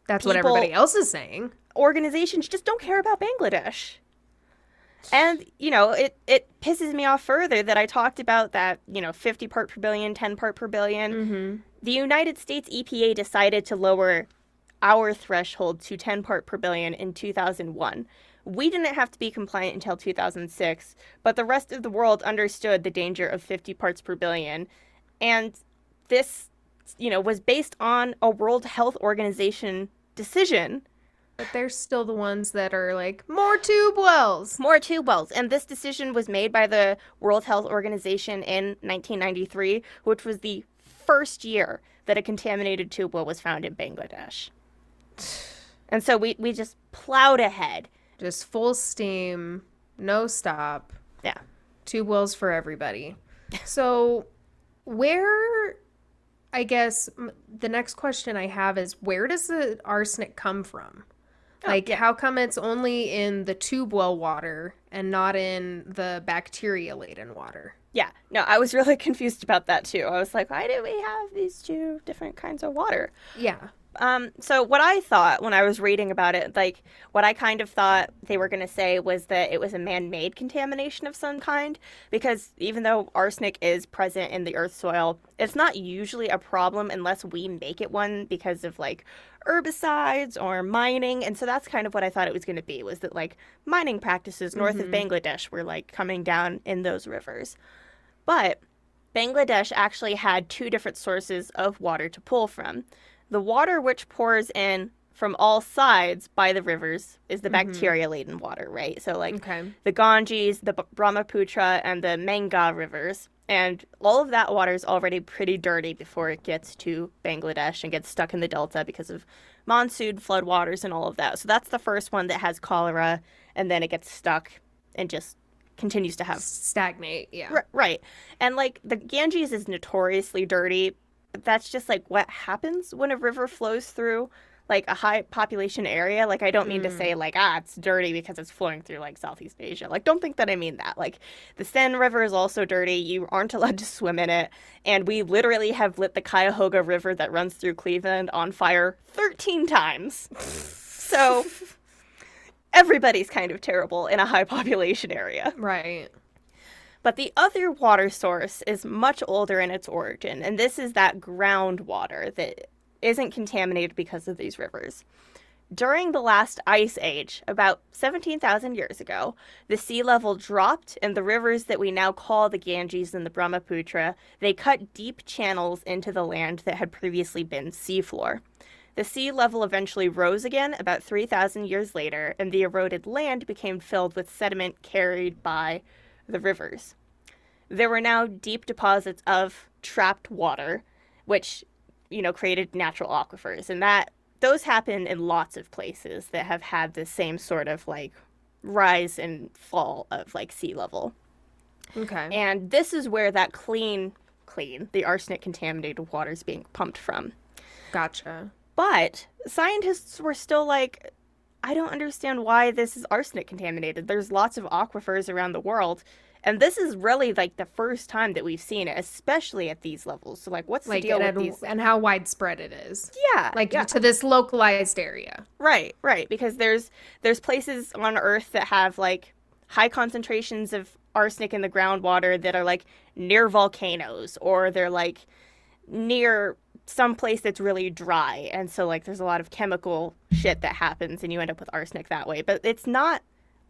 that's what everybody else is saying. Organizations just don't care about Bangladesh. And, it pisses me off further that I talked about that, 50 part per billion, 10 part per billion. Mm-hmm. The United States EPA decided to lower our threshold to 10 part per billion in 2001. We didn't have to be compliant until 2006, but the rest of the world understood the danger of 50 parts per billion. And this, was based on a World Health Organization decision. But they're still the ones that are like, more tube wells. More tube wells. And this decision was made by the World Health Organization in 1993, which was the first year that a contaminated tube well was found in Bangladesh. And so we just plowed ahead. Just full steam, no stop. Yeah. Tube wells for everybody. So I guess the next question I have is, where does the arsenic come from? How come it's only in the tube well water and not in the bacteria-laden water? Yeah. No, I was really confused about that too. I was like, why do we have these 2 different kinds of water? Yeah. So what I thought when I was reading about it, like what I kind of thought they were going to say was that it was a man-made contamination of some kind, because even though arsenic is present in the earth soil, it's not usually a problem unless we make it one because of like herbicides or mining. And so that's kind of what I thought it was going to be, was that like mining practices north of Bangladesh were like coming down in those rivers. But Bangladesh actually had two different sources of water to pull from. The water which pours in from all sides by the rivers is the bacteria-laden water, right? So, like, the Ganges, the Brahmaputra, and the Manga rivers. And all of that water is already pretty dirty before it gets to Bangladesh and gets stuck in the delta because of monsoon, floodwaters, and all of that. So that's the first one that has cholera, and then it gets stuck and just continues to have... Stagnate, yeah. Right. And, like, the Ganges is notoriously dirty. That's just like what happens when a river flows through like a high population area. Like, I don't mean to say like, it's dirty because it's flowing through like Southeast Asia. Like, don't think that I mean that. Like, the Seine River is also dirty. You aren't allowed to swim in it. And we literally have lit the Cuyahoga River that runs through Cleveland on fire 13 times. So everybody's kind of terrible in a high population area. Right. But the other water source is much older in its origin, and this is that groundwater that isn't contaminated because of these rivers. During the last ice age, about 17,000 years ago, the sea level dropped, and the rivers that we now call the Ganges and the Brahmaputra, they cut deep channels into the land that had previously been seafloor. The sea level eventually rose again about 3,000 years later, and the eroded land became filled with sediment carried by the rivers. There were now deep deposits of trapped water, which, created natural aquifers. And those happen in lots of places that have had the same sort of like rise and fall of like sea level. Okay. And this is where that the arsenic contaminated water is being pumped from. Gotcha. But scientists were still like, I don't understand why this is arsenic contaminated. There's lots of aquifers around the world. And this is really like the first time that we've seen it, especially at these levels. So like, what's the deal with these? And how widespread it is. Yeah. To this localized area. Right. Because there's places on Earth that have like high concentrations of arsenic in the groundwater that are like near volcanoes, or they're like near some place that's really dry. And so like there's a lot of chemical shit that happens and you end up with arsenic that way. But it's not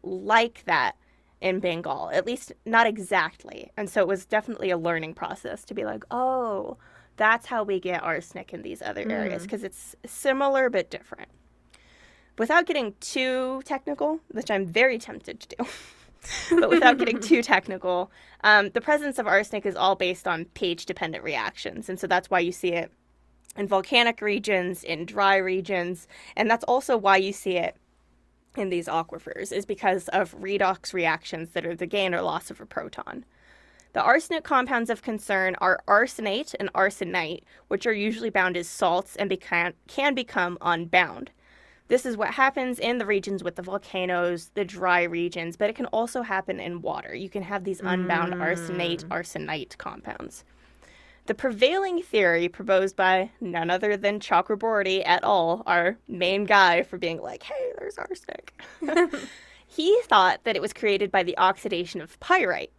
like that in Bengal, at least not exactly. And so it was definitely a learning process to be like, oh, that's how we get arsenic in these other areas, because it's similar but different. Without getting too technical, which I'm very tempted to do, but without getting too technical, the presence of arsenic is all based on pH-dependent reactions. And so that's why you see it in volcanic regions, in dry regions, and that's also why you see it in these aquifers, is because of redox reactions that are the gain or loss of a proton. The arsenic compounds of concern are arsenate and arsenite, which are usually bound as salts and can become unbound. This is what happens in the regions with the volcanoes, the dry regions, but it can also happen in water. You can have these unbound arsenate, arsenite compounds. The prevailing theory proposed by none other than Chakraborty et al., our main guy for being like, hey, there's arsenic. He thought that it was created by the oxidation of pyrite.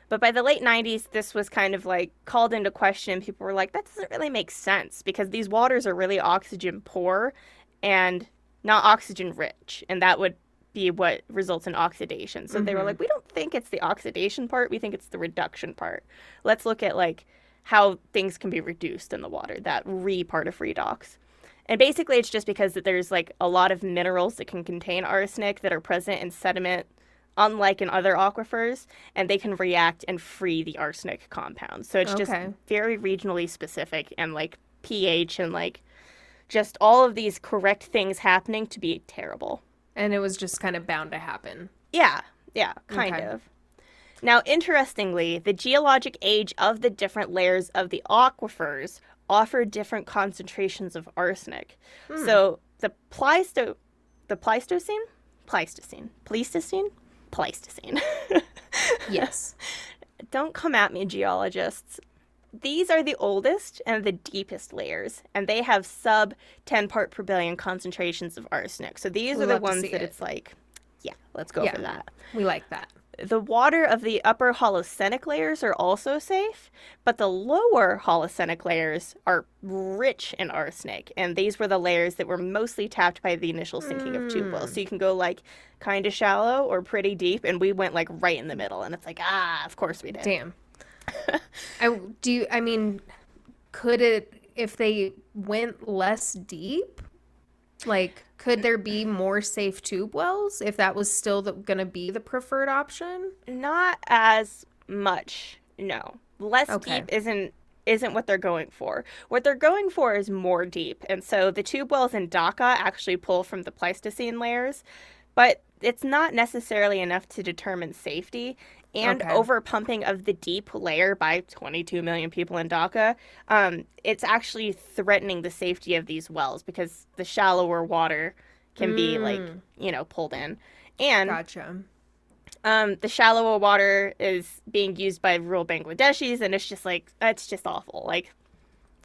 But by the late 90s, this was kind of like called into question. People were like, that doesn't really make sense, because these waters are really oxygen poor and not oxygen rich. And that would be what results in oxidation. So they were like, we don't think it's the oxidation part. We think it's the reduction part. Let's look at like how things can be reduced in the water, that part of redox. And basically it's just because that there's like a lot of minerals that can contain arsenic that are present in sediment, unlike in other aquifers, and they can react and free the arsenic compounds. So it's just very regionally specific, and like pH and like just all of these correct things happening to be terrible. And it was just kind of bound to happen. Yeah, kind of. Now, interestingly, the geologic age of the different layers of the aquifers offer different concentrations of arsenic. So the Pleistocene? Yes. Don't come at me, geologists. these are the oldest and the deepest layers, and they have sub 10 part per billion concentrations of arsenic. So these We are the love to ones see that it. it's like, yeah, let's go Yeah, for that. we like that. The water of the upper holocenic layers are also safe, but the lower holocenic layers are rich in arsenic, and these were the layers that were mostly tapped by the initial sinking of tube wells. So you can go like kind of shallow or pretty deep, and we went like right in the middle, and it's like, of course we did. Damn. I mean, could it, if they went less deep, like, could there be more safe tube wells if that was still going to be the preferred option? Not as much, no. Less Okay. deep isn't what they're going for. What they're going for is more deep. And so the tube wells in Dhaka actually pull from the Pleistocene layers, but it's not necessarily enough to determine safety. And Okay. overpumping of the deep layer by 22 million people in Dhaka, it's actually threatening the safety of these wells because the shallower water can be like, pulled in. And Gotcha. the shallower water is being used by rural Bangladeshis, and it's just awful. Like,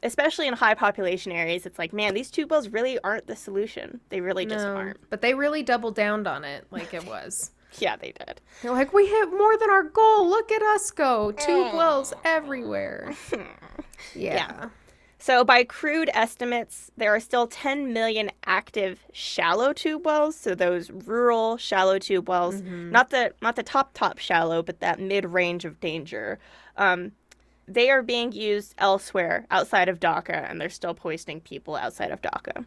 especially in high population areas, it's like, man, these tube wells really aren't the solution. They really just aren't. But they really doubled down on it like it was. Yeah, they did. They're like, we hit more than our goal. Look at us go. Tube wells everywhere. Yeah. So by crude estimates, there are still 10 million active shallow tube wells. So those rural shallow tube wells, not the top shallow, but that mid-range of danger. They are being used elsewhere outside of Dhaka, and they're still poisoning people outside of Dhaka.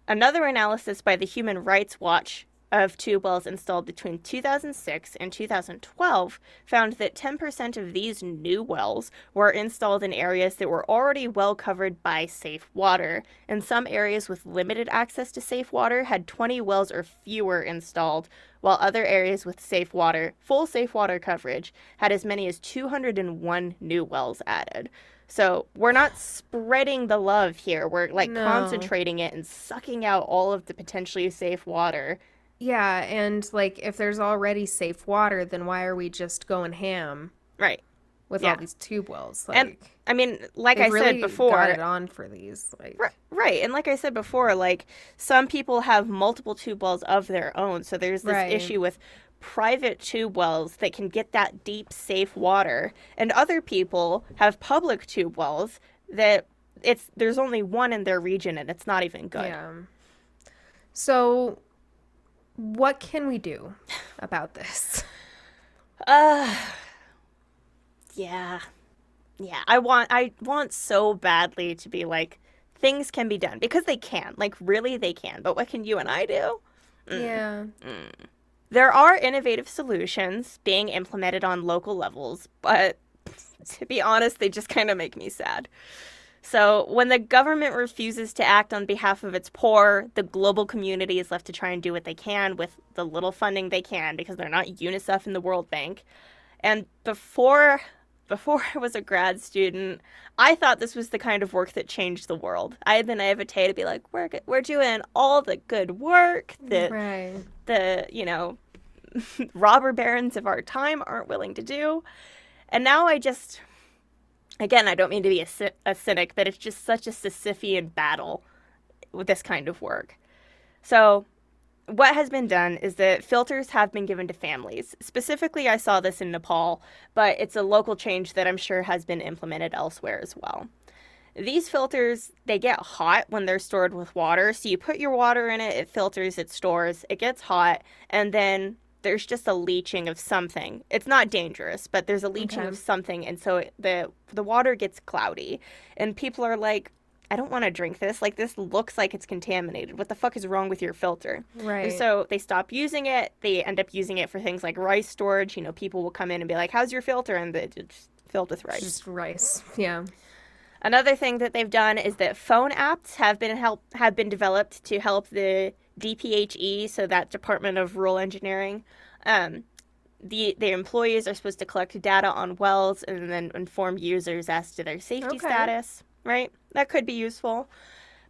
Another analysis by the Human Rights Watch of tube wells installed between 2006 and 2012 found that 10% of these new wells were installed in areas that were already well covered by safe water, and some areas with limited access to safe water had 20 wells or fewer installed, while other areas with full safe water coverage, had as many as 201 new wells added. So we're not spreading the love here. We're like concentrating it and sucking out all of the potentially safe water. Yeah, and like if there's already safe water, then why are we just going ham? Right. With all these tube wells? Like, and I mean, like I really said before, got it on for these. Like, right. And like I said before, like some people have multiple tube wells of their own, so there's this issue with private tube wells that can get that deep, safe water, and other people have public tube wells that there's only one in their region and it's not even good. Yeah. So, what can we do about this? Yeah. I want so badly to be like, things can be done because they can. Like, really, they can. But what can you and I do? Yeah. There are innovative solutions being implemented on local levels, but to be honest, they just kind of make me sad. So when the government refuses to act on behalf of its poor, the global community is left to try and do what they can with the little funding they can because they're not UNICEF and the World Bank. And before I was a grad student, I thought this was the kind of work that changed the world. I had the naivete to be like, we're doing all the good work that the robber barons of our time aren't willing to do. And now again, I don't mean to be a cynic, but it's just such a Sisyphean battle with this kind of work. So what has been done is that filters have been given to families. Specifically, I saw this in Nepal, but it's a local change that I'm sure has been implemented elsewhere as well. These filters, they get hot when they're stored with water. So you put your water in it, it filters, it stores, it gets hot, and then there's just a leaching of something. It's not dangerous, but there's a leaching of something, and so the water gets cloudy. And people are like, I don't want to drink this. Like, this looks like it's contaminated. What the fuck is wrong with your filter? Right. And so they stop using it. They end up using it for things like rice storage. People will come in and be like, how's your filter? And it's just filled with rice. Just rice. Yeah. Another thing that they've done is that phone apps have been developed to help the DPHE, so that Department of Rural Engineering. The employees are supposed to collect data on wells and then inform users as to their safety status, right? That could be useful.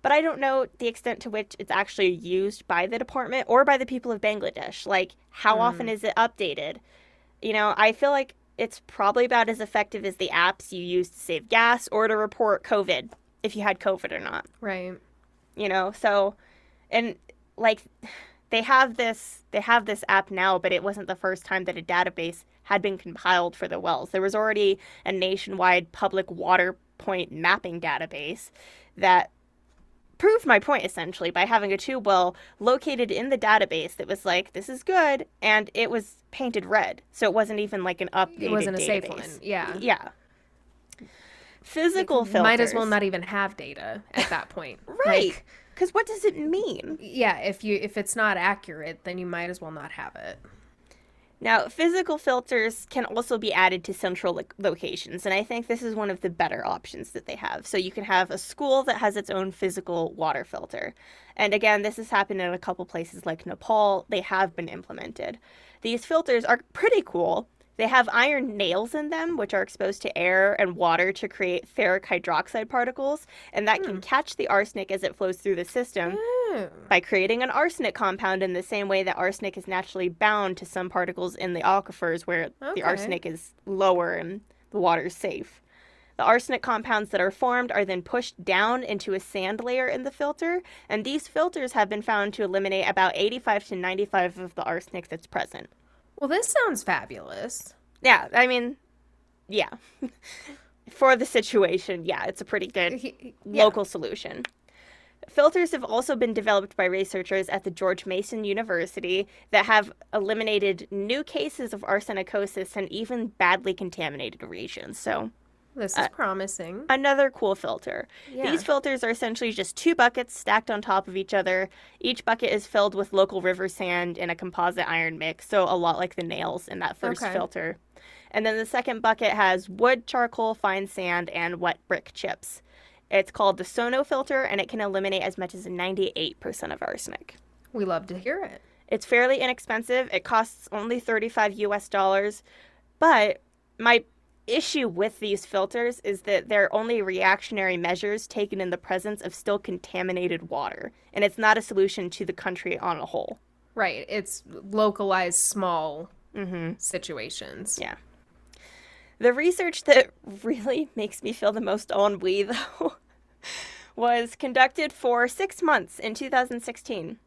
But I don't know the extent to which it's actually used by the department or by the people of Bangladesh. Like, how often is it updated? I feel like it's probably about as effective as the apps you use to save gas or to report COVID, if you had COVID or not. Right. So, and like they have this app now, but it wasn't the first time that a database had been compiled for the wells. There was already a nationwide public water point mapping database that proved my point, essentially, by having a tube well located in the database that was like, this is good, and it was painted red, so it wasn't even like an updated It wasn't a database. safe one. Yeah. Yeah. Physical filters might as well not even have data at that point. Right. Because what does it mean? Yeah, if it's not accurate, then you might as well not have it. Now, physical filters can also be added to central locations, and I think this is one of the better options that they have. So you can have a school that has its own physical water filter. And again, this has happened in a couple places like Nepal. They have been implemented. These filters are pretty cool. They have iron nails in them, which are exposed to air and water to create ferric hydroxide particles, and that can catch the arsenic as it flows through the system by creating an arsenic compound in the same way that arsenic is naturally bound to some particles in the aquifers where the arsenic is lower and the water is safe. The arsenic compounds that are formed are then pushed down into a sand layer in the filter, and these filters have been found to eliminate about 85 to 95 of the arsenic that's present. Well, this sounds fabulous. Yeah, I mean, yeah. For the situation, yeah, it's a pretty good local solution. Filters have also been developed by researchers at the George Mason University that have eliminated new cases of arsenicosis in even badly contaminated regions. So this is promising. Another cool filter. Yeah. These filters are essentially just two buckets stacked on top of each other. Each bucket is filled with local river sand and a composite iron mix, so a lot like the nails in that first filter. And then the second bucket has wood, charcoal, fine sand, and wet brick chips. It's called the Sono filter, and it can eliminate as much as 98% of arsenic. We love to hear it. It's fairly inexpensive. It costs only $35 US, but my issue with these filters is that they're only reactionary measures taken in the presence of still contaminated water, and it's not a solution to the country on a whole. Right. It's localized small situations. Yeah. The research that really makes me feel the most ennui, though, was conducted for 6 months in 2016.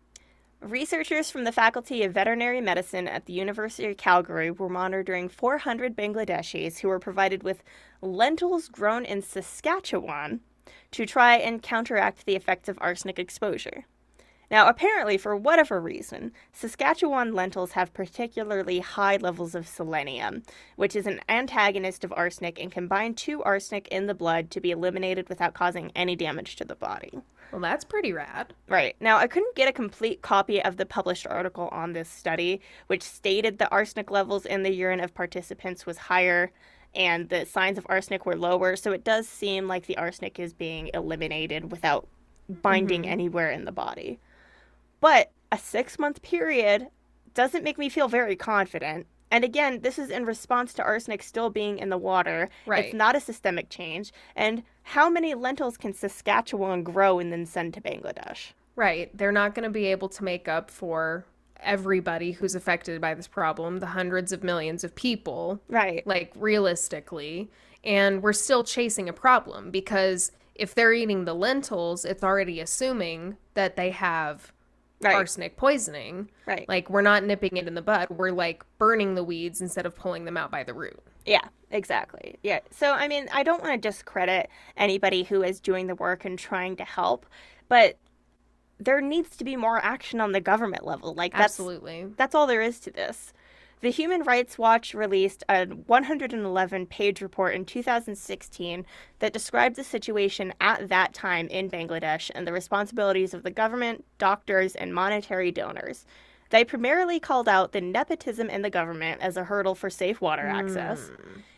Researchers from the Faculty of Veterinary Medicine at the University of Calgary were monitoring 400 Bangladeshis who were provided with lentils grown in Saskatchewan to try and counteract the effects of arsenic exposure. Now, apparently, for whatever reason, Saskatchewan lentils have particularly high levels of selenium, which is an antagonist of arsenic and can bind to arsenic in the blood to be eliminated without causing any damage to the body. Well, that's pretty rad. Right. Now, I couldn't get a complete copy of the published article on this study, which stated the arsenic levels in the urine of participants was higher and the signs of arsenic were lower, so it does seem like the arsenic is being eliminated without binding anywhere in the body. But a 6-month period doesn't make me feel very confident. And again, this is in response to arsenic still being in the water. Right. It's not a systemic change. And how many lentils can Saskatchewan grow and then send to Bangladesh? Right. They're not going to be able to make up for everybody who's affected by this problem, the hundreds of millions of people. Right. Like, realistically. And we're still chasing a problem because if they're eating the lentils, it's already assuming that they have arsenic poisoning. Right. Like, we're not nipping it in the bud. We're, like, burning the weeds instead of pulling them out by the root. Yeah, exactly. Yeah. So, I mean, I don't want to discredit anybody who is doing the work and trying to help, but there needs to be more action on the government level. Like, Absolutely. That's all there is to this. The Human Rights Watch released a 111-page report in 2016 that described the situation at that time in Bangladesh and the responsibilities of the government, doctors, and monetary donors. They primarily called out the nepotism in the government as a hurdle for safe water access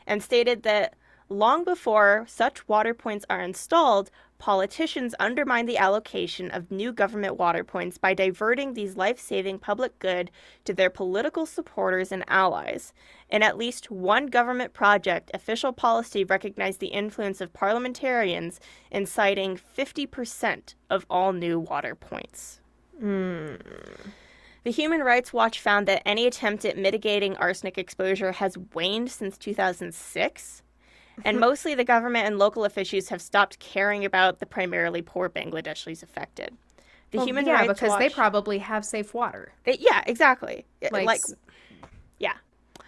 and stated that long before such water points are installed, politicians undermine the allocation of new government water points by diverting these life-saving public good to their political supporters and allies. In at least one government project, official policy recognized the influence of parliamentarians in citing 50% of all new water points. The Human Rights Watch found that any attempt at mitigating arsenic exposure has waned since 2006, and mostly the government and local officials have stopped caring about the primarily poor Bangladeshis affected. The Well, Human yeah, Rights because they Watch, probably have safe water. yeah, exactly. Like, Yeah.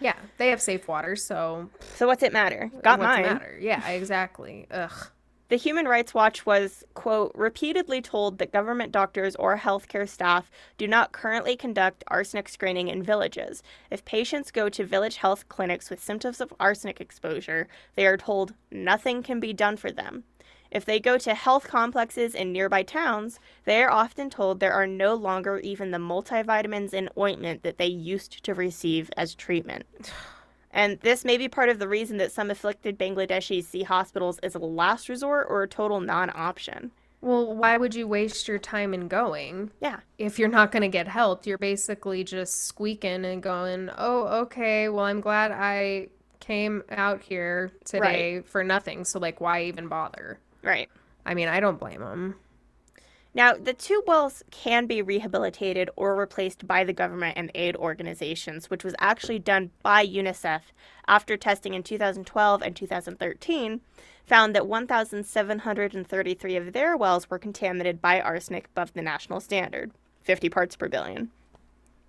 yeah, they have safe water, so So what's it matter? Got what's mine. the matter? Yeah, exactly. Ugh. The Human Rights Watch was, quote, repeatedly told that government doctors or healthcare staff do not currently conduct arsenic screening in villages. If patients go to village health clinics with symptoms of arsenic exposure, they are told nothing can be done for them. If they go to health complexes in nearby towns, they are often told there are no longer even the multivitamins and ointment that they used to receive as treatment. And this may be part of the reason that some afflicted Bangladeshis see hospitals as a last resort or a total non-option. Well, why would you waste your time in going? Yeah. If you're not going to get help, you're basically just squeaking and going, oh, okay, well, I'm glad I came out here today for nothing. So, like, why even bother? Right. I mean, I don't blame them. Now, the tube wells can be rehabilitated or replaced by the government and aid organizations, which was actually done by UNICEF after testing in 2012 and 2013 found that 1,733 of their wells were contaminated by arsenic above the national standard, 50 parts per billion.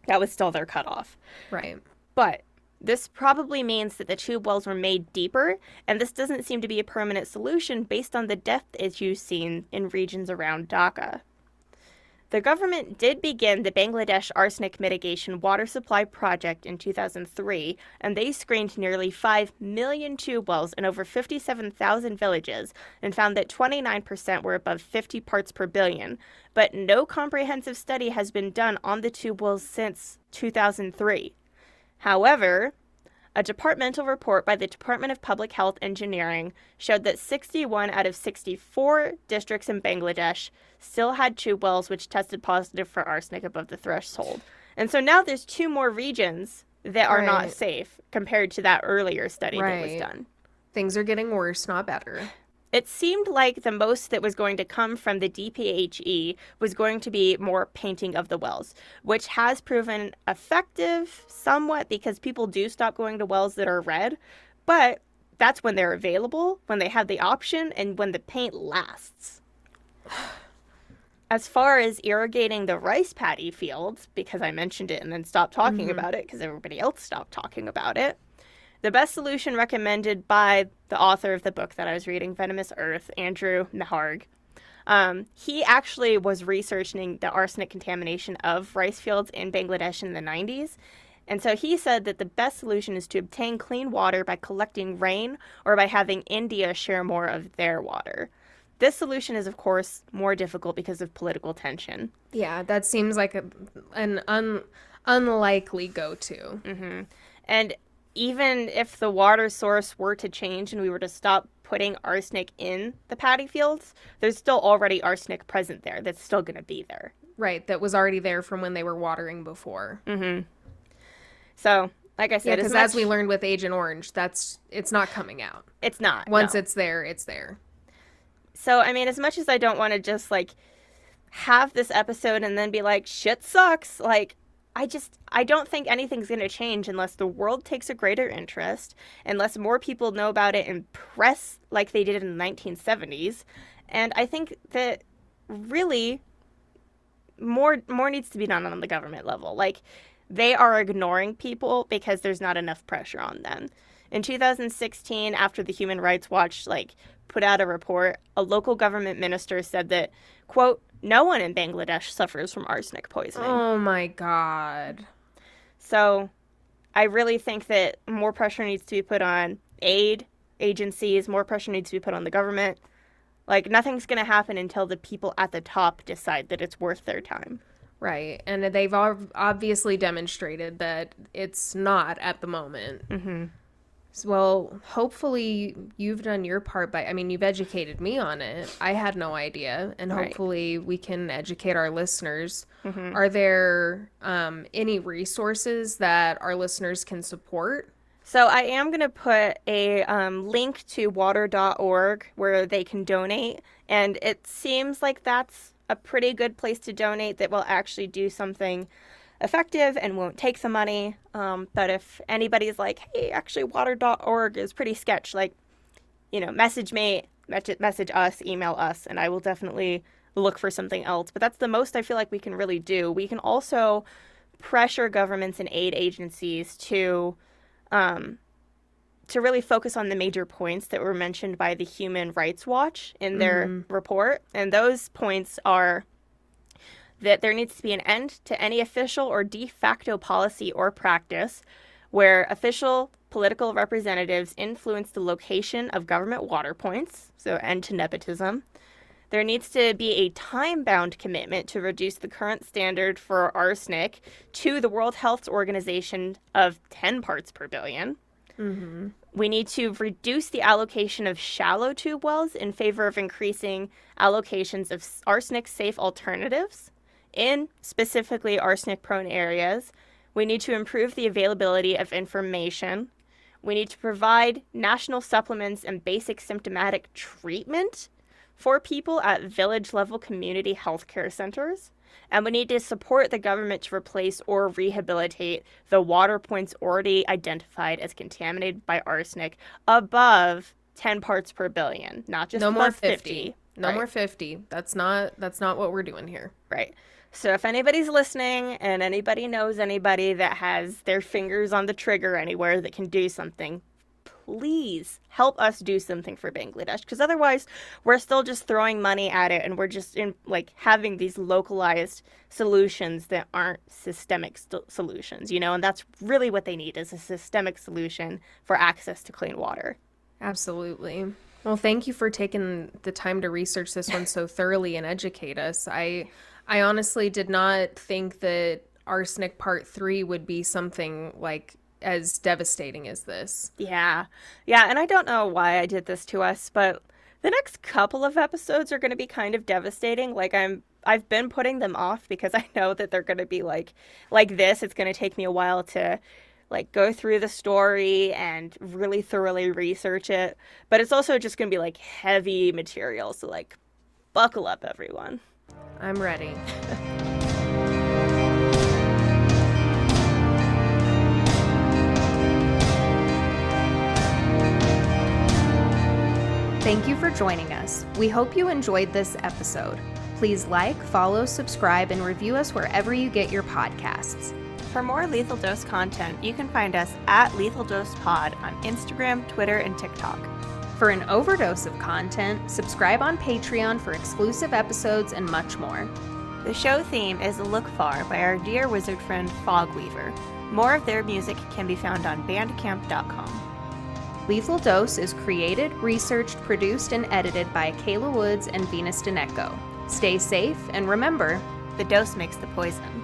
That was still their cutoff. Right. But this probably means that the tube wells were made deeper, and this doesn't seem to be a permanent solution based on the depth issues seen in regions around Dhaka. The government did begin the Bangladesh Arsenic Mitigation Water Supply Project in 2003, and they screened nearly 5 million tube wells in over 57,000 villages and found that 29% were above 50 parts per billion. But no comprehensive study has been done on the tube wells since 2003. However, a departmental report by the Department of Public Health Engineering showed that 61 out of 64 districts in Bangladesh still had tube wells which tested positive for arsenic above the threshold. And so now there's 2 more regions that are not safe compared to that earlier study that was done. Things are getting worse, not better. It seemed like the most that was going to come from the DPHE was going to be more painting of the wells, which has proven effective somewhat because people do stop going to wells that are red, but that's when they're available, when they have the option, and when the paint lasts. As far as irrigating the rice paddy fields, because I mentioned it and then stopped talking about it because everybody else stopped talking about it, the best solution recommended by the author of the book that I was reading, Venomous Earth, Andrew Naharg, he actually was researching the arsenic contamination of rice fields in Bangladesh in the 90s. And so he said that the best solution is to obtain clean water by collecting rain or by having India share more of their water. This solution is, of course, more difficult because of political tension. Yeah, that seems like an unlikely go-to. Mm-hmm. And even if the water source were to change and we were to stop putting arsenic in the paddy fields, there's still already arsenic present there that's still going to be there. Right, that was already there from when they were watering before. Mm-hmm. So, like I said, because as we learned with Agent Orange, it's not coming out. It's not. Once it's there, it's there. So, I mean, as much as I don't want to just, like, have this episode and then be like, shit sucks, like, I don't think anything's going to change unless the world takes a greater interest, unless more people know about it and press like they did in the 1970s. And I think that really more needs to be done on the government level. Like, they are ignoring people because there's not enough pressure on them. In 2016, after the Human Rights Watch, like, put out a report, a local government minister said that, quote, no one in Bangladesh suffers from arsenic poisoning. Oh my God. So I really think that more pressure needs to be put on aid agencies, more pressure needs to be put on the government. Like, nothing's going to happen until the people at the top decide that it's worth their time. Right. And they've obviously demonstrated that it's not at the moment. Mm-hmm. Well, hopefully you've done your part you've educated me on it. I had no idea. And hopefully we can educate our listeners. Mm-hmm. Are there any resources that our listeners can support? So I am going to put a link to water.org where they can donate. And it seems like that's a pretty good place to donate that will actually do something effective and won't take the money. But if anybody's like, hey, actually water.org is pretty sketch, like, message me, message us, email us, and I will definitely look for something else. But that's the most I feel like we can really do. We can also pressure governments and aid agencies to really focus on the major points that were mentioned by the Human Rights Watch in their report. And those points are that there needs to be an end to any official or de facto policy or practice where official political representatives influence the location of government water points, so end to nepotism. There needs to be a time-bound commitment to reduce the current standard for arsenic to the World Health Organization of 10 parts per billion. Mm-hmm. We need to reduce the allocation of shallow tube wells in favor of increasing allocations of arsenic-safe alternatives in specifically arsenic-prone areas. We need to improve the availability of information. We need to provide national supplements and basic symptomatic treatment for people at village-level community healthcare centers. And we need to support the government to replace or rehabilitate the water points already identified as contaminated by arsenic above 10 parts per billion, not just no above more 50. No Right. more 50. That's not what we're doing here. Right. So if anybody's listening and anybody knows anybody that has their fingers on the trigger anywhere that can do something, please help us do something for Bangladesh, because otherwise we're still just throwing money at it and we're just having these localized solutions that aren't systemic solutions, and that's really what they need, is a systemic solution for access to clean water. Absolutely. Well, thank you for taking the time to research this one so thoroughly and educate us. I honestly did not think that arsenic part 3 would be something like as devastating as this. Yeah, and I don't know why I did this to us, but the next couple of episodes are going to be kind of devastating. I've been putting them off because I know that they're going to be like this. It's going to take me a while to go through the story and really thoroughly research it, but it's also just going to be heavy material, so buckle up, everyone. I'm ready. Thank you for joining us. We hope you enjoyed this episode. Please follow, subscribe, and review us wherever you get your podcasts. For more Lethal Dose content, you can find us at Lethal Dose Pod on Instagram, Twitter, and TikTok. For an overdose of content, subscribe on Patreon for exclusive episodes and much more. The show theme is Look Far by our dear wizard friend Fogweaver. More of their music can be found on bandcamp.com. Lethal Dose is created, researched, produced, and edited by Kayla Woods and Venus Deneco. Stay safe, and remember, the dose makes the poison.